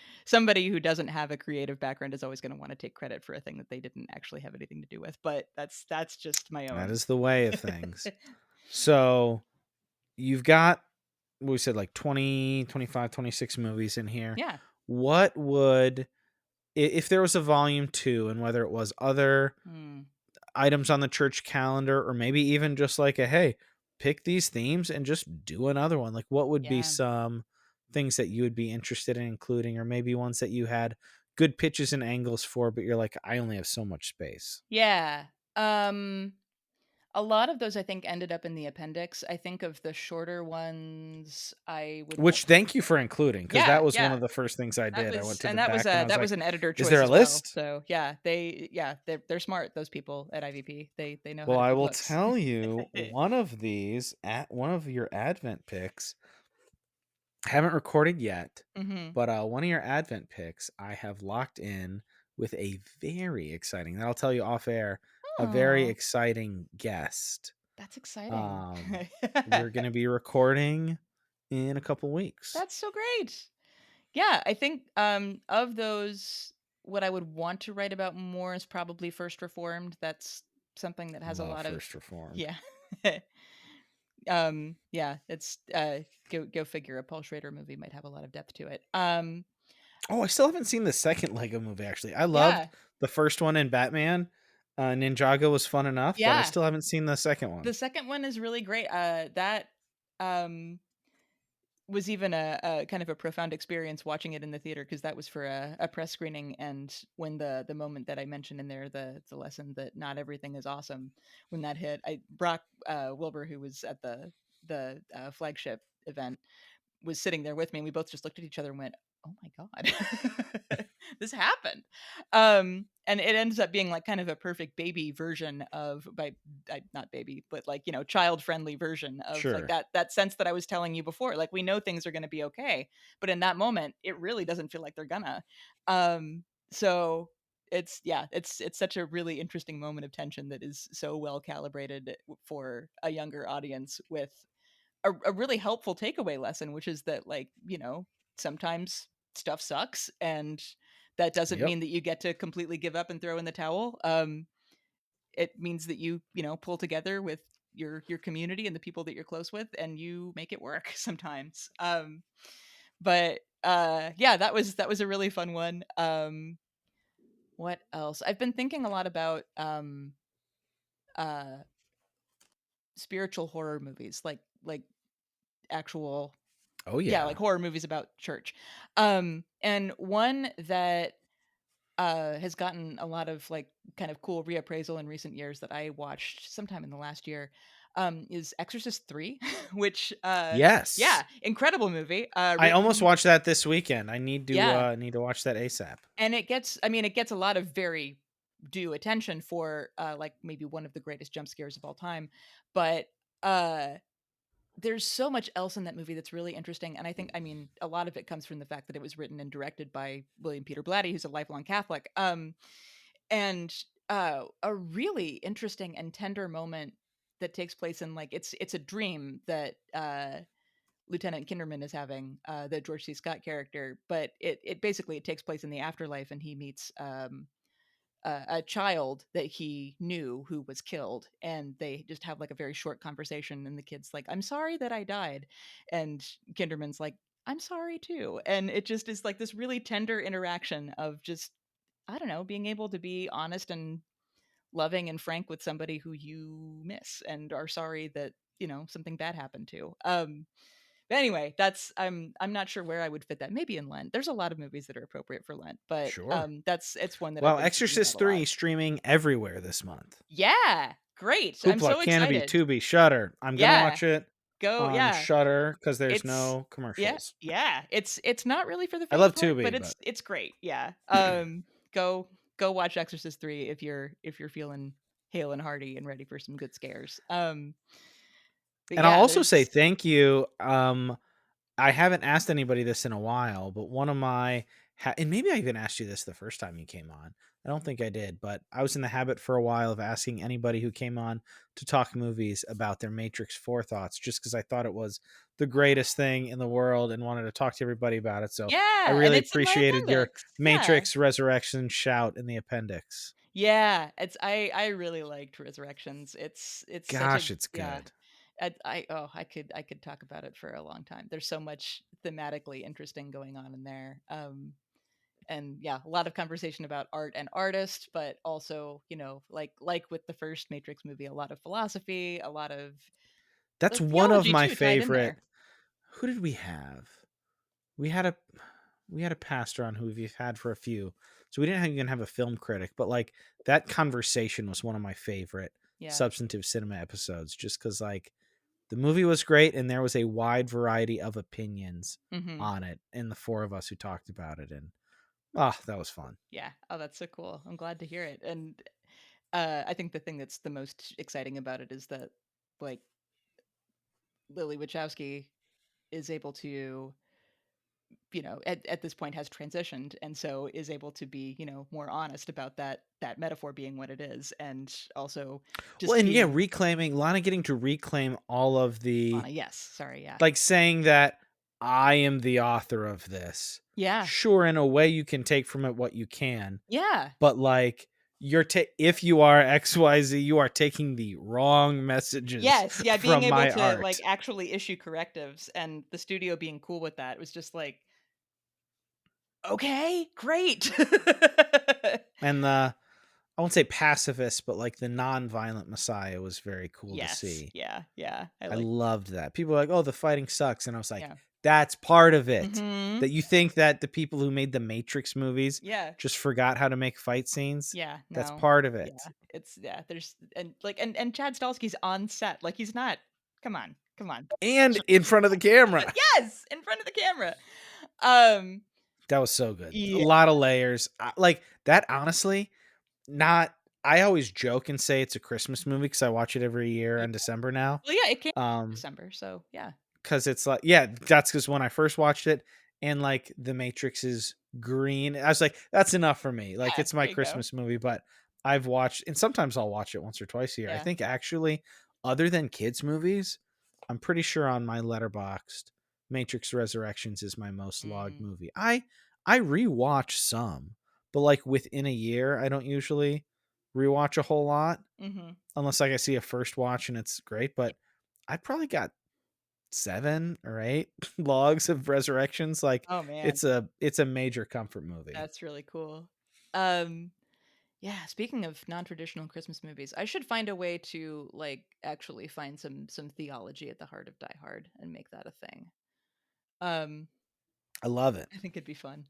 who doesn't have a creative background is always gonna want to take credit for a thing that they didn't actually have anything to do with. But that's just my That own. is the way of things. So, you've got, we said, like, 20, 25, 26 movies in here. Yeah. What would, if there was a volume 2, and whether it was other Hmm. items on the church calendar, or maybe even just like a, hey, pick these themes and just do another one, like, what would be Yeah. some things that you would be interested in including, or maybe ones that you had good pitches and angles for, but you're like, I only have so much space? Yeah. Um a lot of those I think ended up in the appendix. I think of the shorter ones I would Which, thank you for including, because yeah, that was one yeah. of the first things I did. I went to the That was back and I a was that like, was an editor is choice there a as well. list? So yeah, they're smart, those people at IVP. They know how Well, to I do will books. tell you, one of these, at one of your Advent picks, I haven't recorded yet, hmm but one of your Advent picks, I have locked in with a very exciting, that I'll tell you off air, a very Oh, exciting guest. that's exciting. Um, we're going to be recording in a couple weeks. That's so great. Yeah, I think of those what I would want to write about more is probably First Reformed. That's something that has a Love lot of First Reformed. yeah. Yeah, it's go figure a Paul Schrader movie might have a lot of depth to it. Oh, I still haven't seen the second Lego movie, actually. I loved Yeah. the first one in Batman. Ninjago was fun enough, but I Yeah. still haven't seen the second one. The second one is really great. That um was even a kind of a profound experience watching it in the theater because that was for a press screening. And when the moment that I mentioned in there, the lesson that not everything is awesome, when that hit, I Brock Wilbur, who was at the flagship event, was sitting there with me, and we both just looked at each other and went, "Oh my god, this happened." And it ends up being like kind of a perfect baby version of not baby, but like child friendly version of like Sure. that sense that I was telling you before. Like we know things are going to be okay, but in that moment, it really doesn't feel like they're gonna. So it's such a really interesting moment of tension that is so well calibrated for a younger audience with a really helpful takeaway lesson, which is that like sometimes stuff sucks, and that doesn't Yep. mean that you get to completely give up and throw in the towel. It means that you pull together with your community and the people that you're close with, and you make it work sometimes. But yeah, that was a really fun one. What else? I've been thinking a lot about uh spiritual horror movies, like actual Oh, yeah, like yeah. horror movies about church. And one that has gotten a lot of like kind of cool reappraisal in recent years that I watched sometime in the last year, is Exorcist 3, which Yes. yeah, incredible movie. I almost Written watched that this weekend. I yeah, need to watch that ASAP. and it gets I mean it gets a lot of very due attention for like maybe one of the greatest jump scares of all time, but uh there's so much else in that movie that's really interesting, and I think I mean a lot of it comes from the fact that it was written and directed by William Peter Blatty, who's a lifelong Catholic. And a really interesting and tender moment that takes place in like it's a dream that Lieutenant Kinderman is having, the George C. Scott character, but it basically it takes place in the afterlife, and he meets a child that he knew who was killed, and they just have like a very short conversation, and the kid's like, "I'm sorry that I died," and Kinderman's like, "I'm sorry too," and it just is like this really tender interaction of just I don't know, being able to be honest and loving and frank with somebody who you miss and are sorry that something bad happened to. But anyway, that's I'm not sure where I would fit that. Maybe in Lent. There's a lot of movies that are appropriate for Lent, but Sure. that's it's one that I've Well, been thinking about Exorcist a lot. 3 streaming everywhere this month. Yeah, great. I'm Hoopla, so Canopy, excited. Tubi, Shutter. I'm gonna Yeah, watch it go. on Yeah, Shutter because there's it's no yeah, commercials. yeah. It's not really for the I faint love of heart, but Tubi, but it's great. Yeah. Go go watch Exorcist 3 if you're feeling hale and hearty and ready for some good scares. But and I'll yeah, also say there's thank you. I haven't asked anybody this in a while, but one of my and maybe I even asked you this the first time you came on. I don't think I did, but I was in the habit for a while of asking anybody who came on to talk movies about their Matrix 4 thoughts just because I thought it was the greatest thing in the world and wanted to talk to everybody about it. So I yeah, and really it's in my appreciated your appendix. Yeah. Matrix Resurrection shout in the appendix. Yeah, it's I really liked Resurrections. It's such a Gosh, it's yeah. good. I could talk about it for a long time. There's so much thematically interesting going on in there. And yeah, a lot of conversation about art and artist, but also, like with the first Matrix movie, a lot of philosophy, a lot of That's one of theology my too tied in favorite. there. Who did we have? We had a we had a pastor on who we've had for a few. So we didn't even have a film critic, but like that conversation was one of my favorite Yeah. substantive cinema episodes just cuz like the movie was great and there was a wide variety of opinions Mhm. on it and the four of us who talked about it and oh, that was fun. Yeah. Oh, that's so cool. I'm glad to hear it. And I think the thing that's the most exciting about it is that like Lily Wachowski is able to, at this point has transitioned and so is able to be, more honest about that metaphor being what it is, and also Well, just and yeah, being reclaiming Lana getting to reclaim all of the Lana. Yes, sorry, yeah. like saying that I am the author of this. Yeah. Sure, in a way you can take from it what you can, Yeah. but like if you are XYZ, you are taking the wrong messages Yes, yeah, being from able my to like art. actually issue correctives and the studio being cool with that was just like, okay, great. And the I won't say pacifist, but like the non-violent messiah was very cool to Yes, see. yeah, yeah. I I like loved that. People were like, "Oh, the fighting sucks." And I was like, yeah. "That's part of it." Mhm. That you think that the people who made the Matrix movies Yeah. just forgot how to make fight scenes? Yeah, That's no. part of Yeah. it. It's yeah, there's and like and Chad Stahelski's on set. Like he's not come on. Come on. And in front of the camera. Yes, in front of the camera. Um That was so good. A yeah. lot of layers. Like that honestly, not I always joke and say it's a Christmas movie because I watch it every year Yeah. in December now. Well, yeah, it came in Um, December, so yeah. because it's like, yeah, that's because when I first watched it and like the Matrix is green, I was like, that's enough for me. Like Yeah, it's my there you go. Christmas movie, but I've watched and sometimes I'll watch it once or twice a year. I Yeah. think actually, other than kids' movies, I'm pretty sure on my letterboxed, Matrix Resurrections is my most logged Mm, movie. I rewatch some, but like within a year, I don't usually rewatch a whole lot mhm. unless like I see a first watch and it's great. But I probably got 7 or 8 logs of Resurrections. Like Oh, man, it's a major comfort movie. that's really cool. Um, yeah, speaking of non-traditional Christmas movies, I should find a way to, like, actually find some theology at the heart of Die Hard and make that a thing. Um, I love it. I think it'd be fun.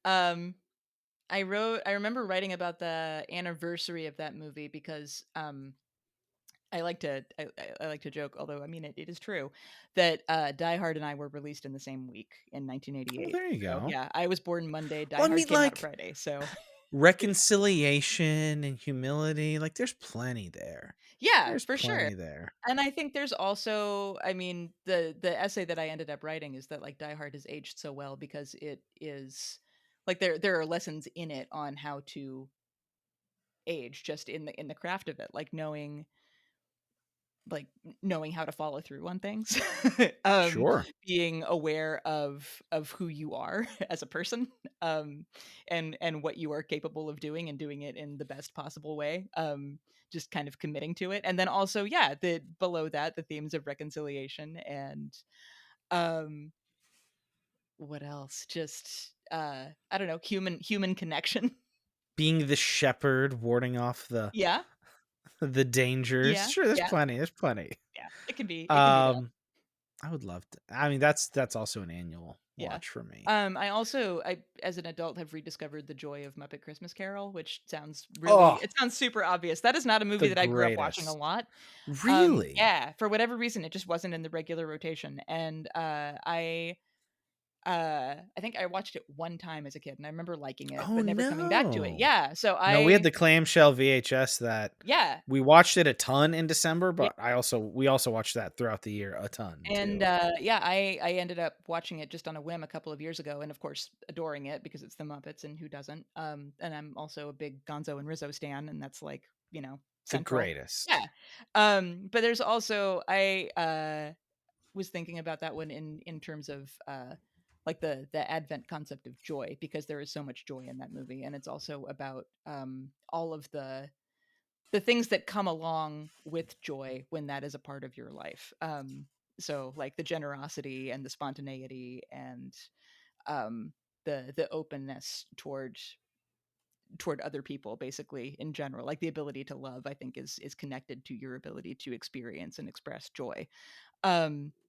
Um I remember writing about the anniversary of that movie because I like to joke, although I mean it is true that Die Hard and I were released in the same week in Oh, 1988. there you So go. yeah, I was born Monday, Die Well, I Hard mean, came out like Friday. So reconciliation and humility, like there's plenty there. yeah, There's for sure. plenty there. And I think there's also, I mean, the essay that I ended up writing is that like Die Hard has aged so well because it is like there are lessons in it on how to age just in the craft of it, like knowing how to follow through on things. um Sure. Being aware of who you are as a person, um and what you are capable of doing and doing it in the best possible way, just kind of committing to it. And then also, yeah, the below that, the themes of reconciliation and um what else, just I don't know, human connection. Being the shepherd, warding off the Yeah, the dangers. yeah, Sure, there's yeah, plenty. There's plenty. yeah, it can be done. Um, I would love to. I mean, that's also an annual Yeah. watch for me. I also, as an adult, have rediscovered the joy of Muppet Christmas Carol, which Oh, it sounds super obvious. That is not a the movie that I grew up watching a greatest. lot. Really? Yeah, for whatever reason, it just wasn't in the regular rotation. And I think I watched it one time as a kid, and I remember liking it, Oh but never coming back to it. no. Yeah, so No, we had the clamshell VHS that yeah, we watched it a ton in December, yeah. but we also watched that throughout the year a ton And, too. yeah, I ended up watching it just on a whim a couple of years ago, and of course adoring it because it's the Muppets and who doesn't? And I'm also a big Gonzo and Rizzo stan, and that's like, The central. Yeah. greatest. But there's also, I was thinking about that one in terms of like the Advent concept of joy, because there is so much joy in that movie, and it's also about all of the things that come along with joy when that is a part of your life. So like the generosity and the spontaneity and um, the openness toward other people, basically in general. Like the ability to love, I think is connected to your ability to experience and express joy,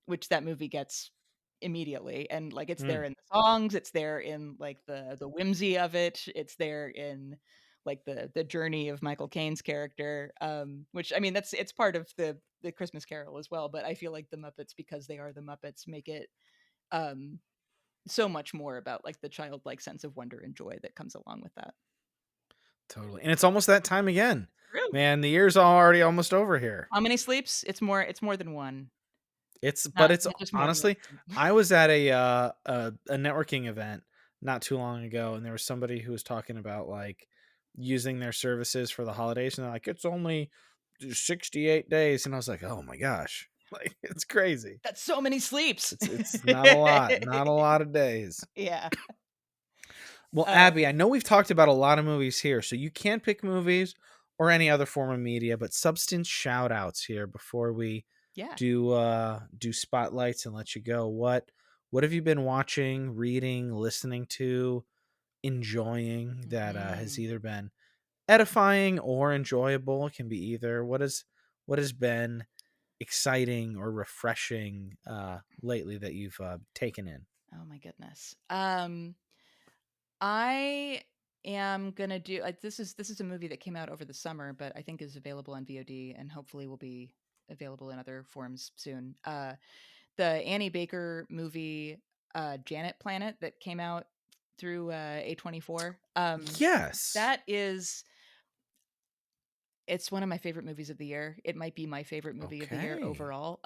which that movie gets immediately. And like it's Mm. there in the songs, it's there in like the whimsy of it, it's there in like the journey of Michael Caine's character, which I mean it's part of the Christmas Carol as well, but I feel like the Muppets, because they are the Muppets, make it um so much more about like the childlike sense of wonder and joy that comes along with that. Totally. And it's almost that time again. True. Man, the year's already almost over here. How many sleeps? It's more than one. But Not it's just more than honestly, one. I was at a networking event not too long ago, and there was somebody who was talking about like using their services for the holidays, and they're like, it's only 68 days, and I was like, oh my gosh, like it's crazy. That's so many sleeps. It's not a lot of days. Yeah. Well, Uh, Abby, I know we've talked about a lot of movies here, so you can pick movies or any other form of media, but substance shout outs here before we yeah. do spotlights and let you go. What have you been watching, reading, listening to, enjoying that has Mhm. either been edifying or enjoyable? It can be either. What has been exciting or refreshing lately that you've taken in? Oh my goodness. I am gonna do this is a movie that came out over the summer, but I think is available on VOD and hopefully will be available in other forms soon. The Annie Baker movie, Janet Planet, that came out through A24. Yes. That is It's one of my favorite movies of the year. It might be my favorite movie of the year Okay. overall.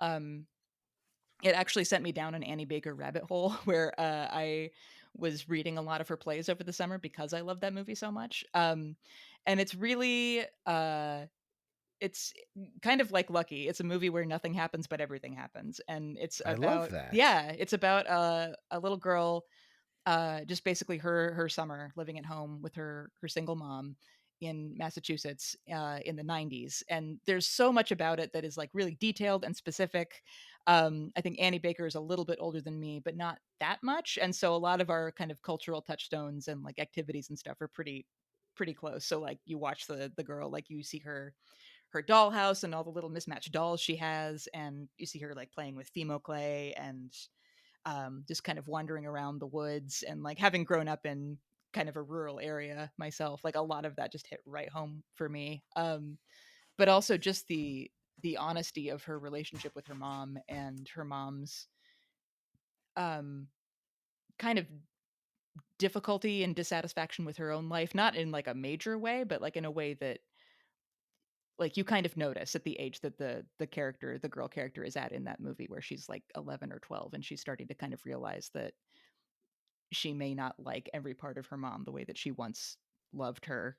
It actually sent me down an Annie Baker rabbit hole where I was reading a lot of her plays over the summer because I love that movie so much. And it's really it's kind of like Lucky. It's a movie where nothing happens but everything happens, and I love it's about a little girl, just basically her summer living at home with her single mom in Massachusetts in the 90s. And there's so much about it that is like really detailed and specific. I think Annie Baker is a little bit older than me, but not that much. And so a lot of our kind of cultural touchstones and like activities and stuff are pretty close. So like you watch the girl, like you see her dollhouse and all the little mismatched dolls she has, and you see her like playing with Fimo clay and just kind of wandering around the woods. And like having grown up in kind of a rural area myself, like a lot of that just hit right home for me. But also just the honesty of her relationship with her mom and her mom's um kind of difficulty and dissatisfaction with her own life, not in like a major way, but like in a way that like you kind of notice at the age that the girl character is at in that movie, where she's like 11 or 12 and she's starting to kind of realize that she may not like every part of her mom the way that she once loved her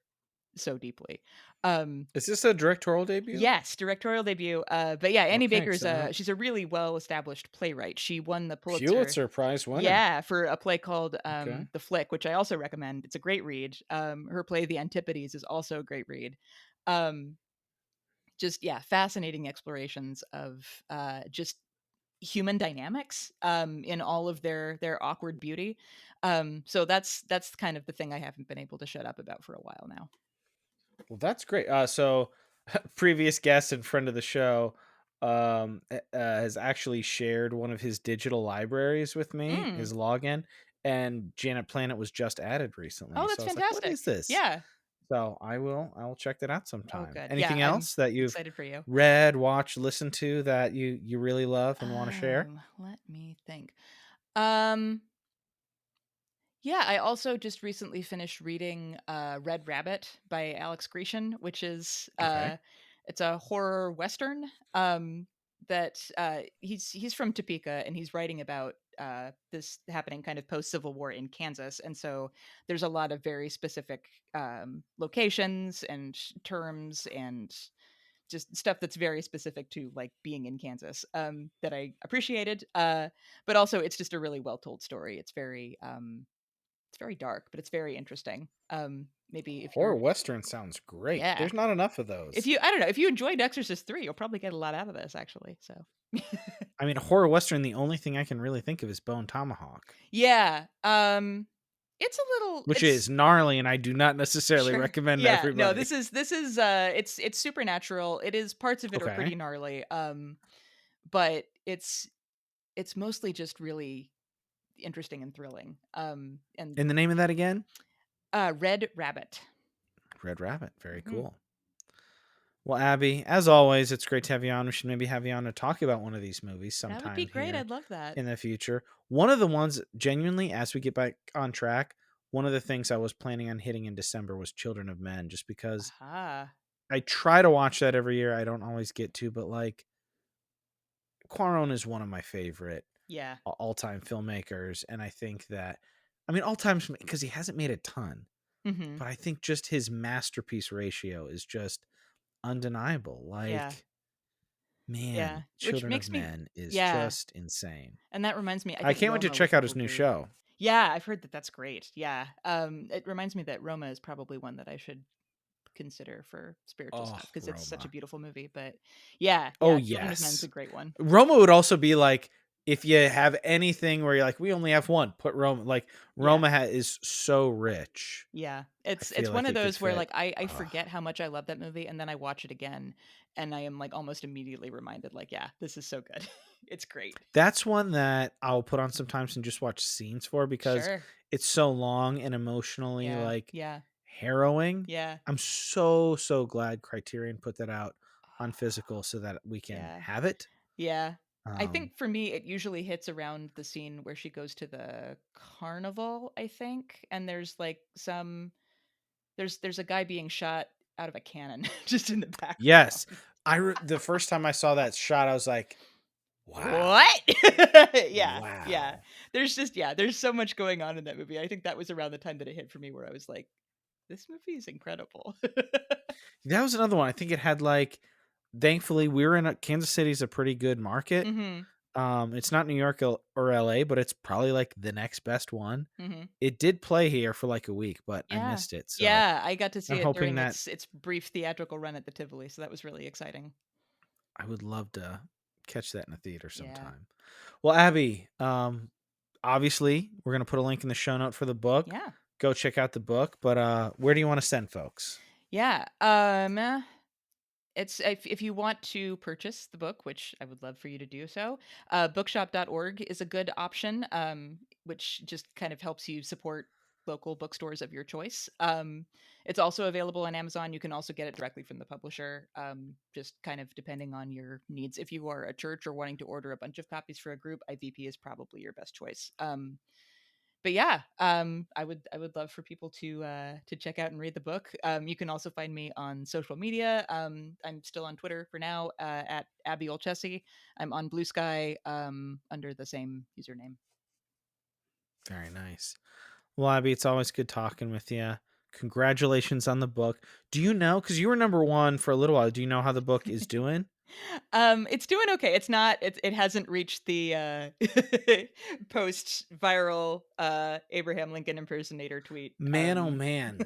so deeply. Um, Is this a directorial debut? yes, directorial debut. But yeah, Annie Okay, Baker's so she's a really well established playwright. She won the Pulitzer, Pulitzer Prize winner. yeah, for a play called Okay. The Flick, which I also recommend. It's a great read. Her play The Antipodes is also a great read. Um, just yeah, fascinating explorations of just human dynamics in all of their awkward beauty. So that's kind of the thing I haven't been able to shut up about for a while now. Well, that's great. So, previous guest and friend of the show has actually shared one of his digital libraries with me, Mm. his login, and Janet Planet was just added recently. Oh, So that's I was like, "What is fantastic. this?" Yeah. So I will check that out Oh, sometime. good. Yeah, Anything I'm else that you've excited for you. read, watched, listened to that you really love and want to share? Let me think. Um, Yeah, I also just recently finished reading Red Rabbit by Alex Grecian, which is Okay. it's a horror western that he's from Topeka, and he's writing about this happening kind of post Civil War in Kansas, and so there's a lot of very specific locations and terms and just stuff that's very specific to like being in Kansas that I appreciated. But also it's just a really well told story. It's very dark, but it's very interesting. Maybe if Horror you're, western sounds great. yeah, There's not enough of if those. you, I don't know, if you enjoyed Exorcist 3, you'll probably get a lot out of this actually. So, I mean, horror western. The only thing I can really think of is Bone Tomahawk, yeah, it's a little, which it's is gnarly, and I do not necessarily sure, recommend to yeah, no, everybody. it's supernatural. It is parts of it are Okay. pretty gnarly, but it's mostly just really interesting and thrilling. And And the name of that again? Red Rabbit. Red Rabbit. Very Mhm. cool. Well, Abby, as always, it's great to have you on. We should maybe have you on to talk about one of these movies That would be sometime great. here I'd love that. in the future. One of the ones, genuinely, as we get back on track, one of the things I was planning on hitting in December was Children of Men, just because Aha. I try to watch that every year. I don't always get to, but like Quaron is one of my favorite Yeah. all-time filmmakers, and I think that, I mean, all-time because he hasn't made a ton, Mhm. but I think just his masterpiece ratio is just undeniable. Yeah. Like, Yeah. man, Which Children of makes me, Men is yeah. just insane. And that reminds me, I I think can't wait to Roma would check out his new probably, show. yeah, I've heard that that's great. Yeah. It reminds me that Roma is probably one that I should consider for spiritual Oh, stuff because it's such a Roma. beautiful movie. But yeah, Oh, yeah, Children of Men's a yes. great one. Roma would also be like, if you have anything where you're like, we only have one, put Roma. Like, Yeah. is so rich. Yeah. I It's feel one like of it could those where fit. like I Ugh. forget how much I love that movie and then I watch it again and I am like almost immediately reminded like, yeah, this is so good. It's great. That's one that I'll put on sometimes and just watch scenes for because Sure. it's so long and emotionally Yeah. like Yeah. harrowing. Yeah. I'm so glad Criterion put that out on physical so that we can Yeah. have it. Yeah. I Um, think for me, it usually hits around the scene where she goes to the carnival, I think, and there's like there's a guy being shot out of a cannon just in the yes, background. the first time I saw that shot, I was like, wow, What? Yeah, yeah. wow. There's just yeah, there's so much going on in that movie. I think that was around the time that it hit for me where I was like, this movie is incredible. That was another one. I think it had like, thankfully, we were in Kansas City's a pretty good market. Mhm. It's not New York or LA, but it's probably like the next best one. Mhm. It did play here for like a week, but I Yeah. missed it. So Yeah, I got to I'm see it hoping during that its brief theatrical run at the Tivoli, so that was really exciting. I would love to catch that in a theater Yeah. sometime. Well, Abby, obviously we're gonna put a link in the show note for the book. Yeah. Go check out the book. But where do you want to send folks? Yeah. It's if you want to purchase the book, which I would love for you to do so, bookshop.org is a good option, which just kind of helps you support. local bookstores of your choice. It's also available on Amazon. You can also get it directly from the publisher, just kind of depending on your needs. If you are a church or wanting to order a bunch of copies for a group, IVP is probably your best choice. But yeah, I would love for people to check out and read the book. You can also find me on social media. I'm still on Twitter for now at Abby Olcese. I'm on Blue Sky under the same username. Very nice. Well, Abby, it's always good talking with you. Congratulations on the book. Do you know, because you were number one for a little while, do you know how the book is doing? It's doing okay. It's not. It hasn't reached the post viral Abraham Lincoln impersonator tweet. Man, oh man.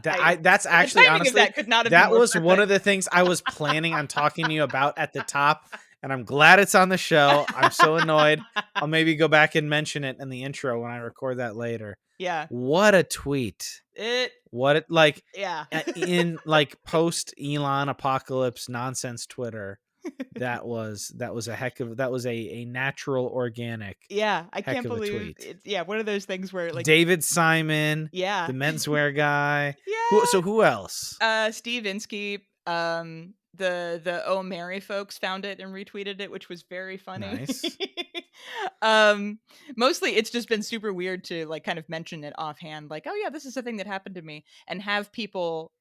I That's The actually, timing of honestly, that could not have been that more was one perfect. of the things I was planning on talking to you about at the top, and I'm glad it's on the show. I'm so annoyed. I'll maybe go back and mention it in the intro when I record that later. Yeah. What a tweet. It. What it like Yeah. in like post Elon apocalypse nonsense Twitter. That was a natural, organic Yeah. I heck can't of a believe tweet. it's, yeah, one of those things where like, David Simon, yeah. the menswear guy. Yeah. Who else? Steve Inskeep, the Oh Mary folks found it and retweeted it, which was very funny. Nice. um, Mostly it's just been super weird to like kind of mention it offhand, like, oh yeah, this is a thing that happened to me, and have people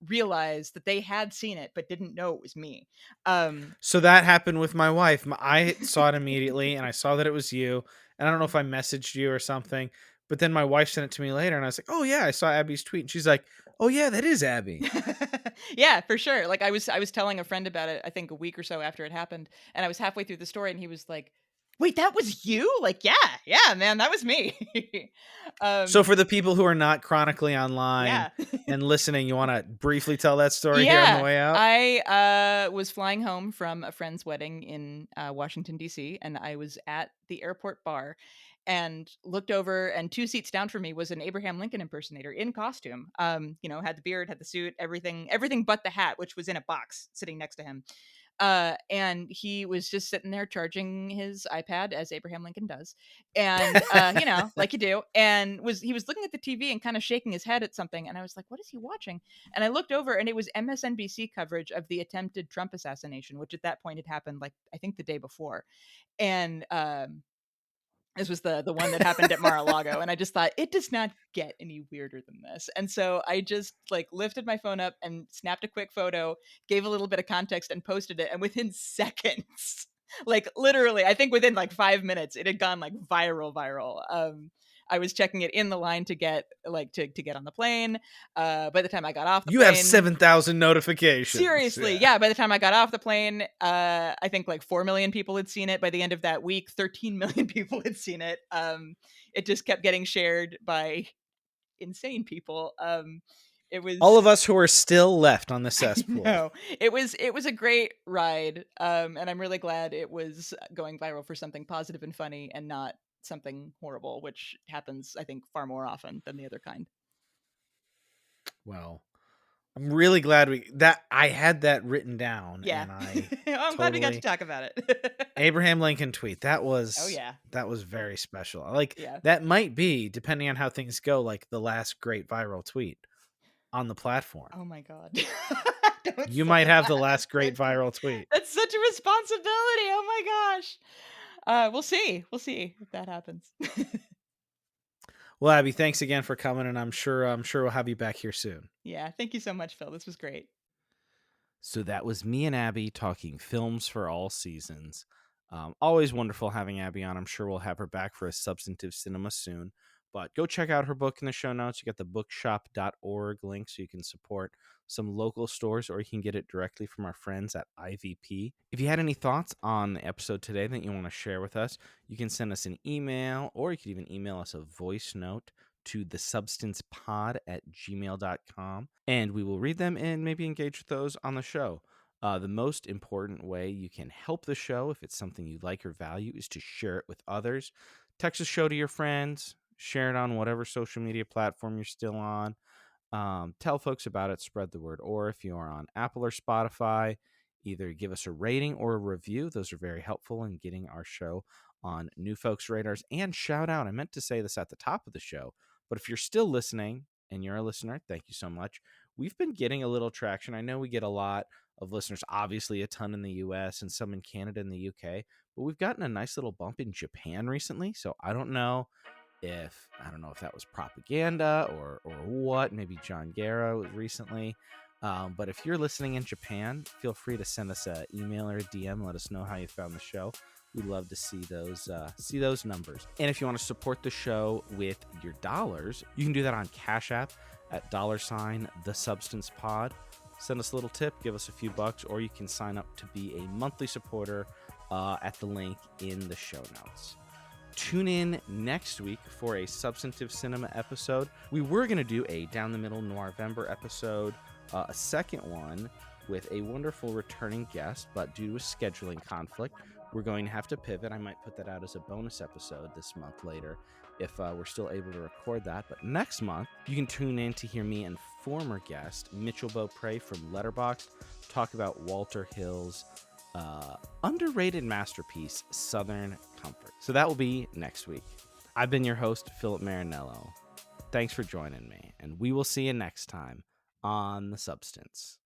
realize that they had seen it but didn't know it was me. Um, So that happened with my wife. I saw it immediately, and I saw that it was you. And I don't know if I messaged you or something, but then my wife sent it to me later, and I was like, "Oh yeah, I saw Abby's tweet." And she's like, "Oh yeah, that is Abby." yeah, for sure. Like I was telling a friend about it, I think a week or so after it happened, and I was halfway through the story and he was like, "Wait, that was you?" Like, "Yeah, yeah, man, that was me." So um for the people who are not chronically online yeah. and listening, you want to briefly tell that story here on the Yeah. way out? I was flying home from a friend's wedding in Washington D.C. and I was at the airport bar and looked over, and 2 seats down from me was an Abraham Lincoln impersonator in costume. Had the beard, had the suit, everything but the hat, which was in a box sitting next to him. And he was just sitting there charging his iPad as Abraham Lincoln does, and like you do, and he was looking at the TV and kind of shaking his head at something, and I was like, "What is he watching?" And I looked over, and it was MSNBC coverage of the attempted Trump assassination, which at that point had happened, like I think the day before, and this was the one that happened at Mar-a-Lago, and I just thought it does not get any weirder than this. And so I just like lifted my phone up and snapped a quick photo, gave a little bit of context, and posted it. And within seconds, like literally, I think within like 5 minutes, it had gone like viral. I was checking it in the line to get to get on the plane. By the time I got off the You have plane, 7,000 notifications. seriously, yeah. By the time I got off the plane, I think like 4 million people had seen it. By the end of that week, 13 million people had seen it. It just kept getting shared by insane people. It All was, of us who are still left on the I cesspool. know, it was a great ride, and I'm really glad it was going viral for something positive and funny, and not something horrible, which happens, I think, far more often than the other kind. Well, I'm really glad that I had that written down, Yeah, and I I'm glad we got to totally talk about it. Abraham Lincoln tweet. That Oh was yeah, very special. Like yeah. that might be, depending on how things go, like the last great viral tweet on the platform. Oh my god. Don't You say might have the that. last great viral tweet. That's such a responsibility. Oh my gosh. We'll see. We'll see if that happens. Well, Abby, thanks again for coming, and I'm sure we'll have you back here soon. Yeah, thank you so much, Phil. This was great. So that was me and Abby talking films for all seasons. Always wonderful having Abby on. I'm sure we'll have her back for a substantive cinema soon. But go check out her book in the show notes. You got the bookshop.org link so you can support some local stores, or you can get it directly from our friends at IVP. If you had any thoughts on the episode today that you want to share with us, you can send us an email, or you could even email us a voice note to thesubstancepod@gmail.com, and we will read them and maybe engage with those on the show. The most important way you can help the show, if it's something you like or value, is to share it with others. Text the show to your friends, share it on whatever social media platform you're still on. Tell folks about it, spread the word. Or if you are on Apple or Spotify, either give us a rating or a review. Those are very helpful in getting our show on new folks' radars. And shout out, I meant to say this at the top of the show, But if you're still listening and you're a listener, thank you so much. We've been getting a little traction. I know we get a lot of listeners, obviously a ton in the US and some in Canada and the UK, but we've gotten a nice little bump in Japan recently. So I don't know if that was propaganda or what. Maybe John Guerra recently. But if you're listening in Japan, feel free to send us an email or a DM. Let us know how you found the show. We'd love to see those numbers. And if you want to support the show with your dollars, you can do that on Cash App at $thesubstancepod. Send us a little tip, give us a few bucks, or you can sign up to be a monthly supporter at the link in the show notes. Tune in next week for a substantive cinema episode. We were going to do a down the middle Noirvember episode, a second one with a wonderful returning guest, but due to a scheduling conflict, we're going to have to pivot. I might put that out as a bonus episode this month later if we're still able to record that. But next month, you can tune in to hear me and former guest Mitchell Beaupre from Letterboxd talk about Walter Hill's underrated masterpiece, Southern Comfort. So that will be next week. I've been your host, Philip Marinello. Thanks for joining me, and we will see you next time on The Substance.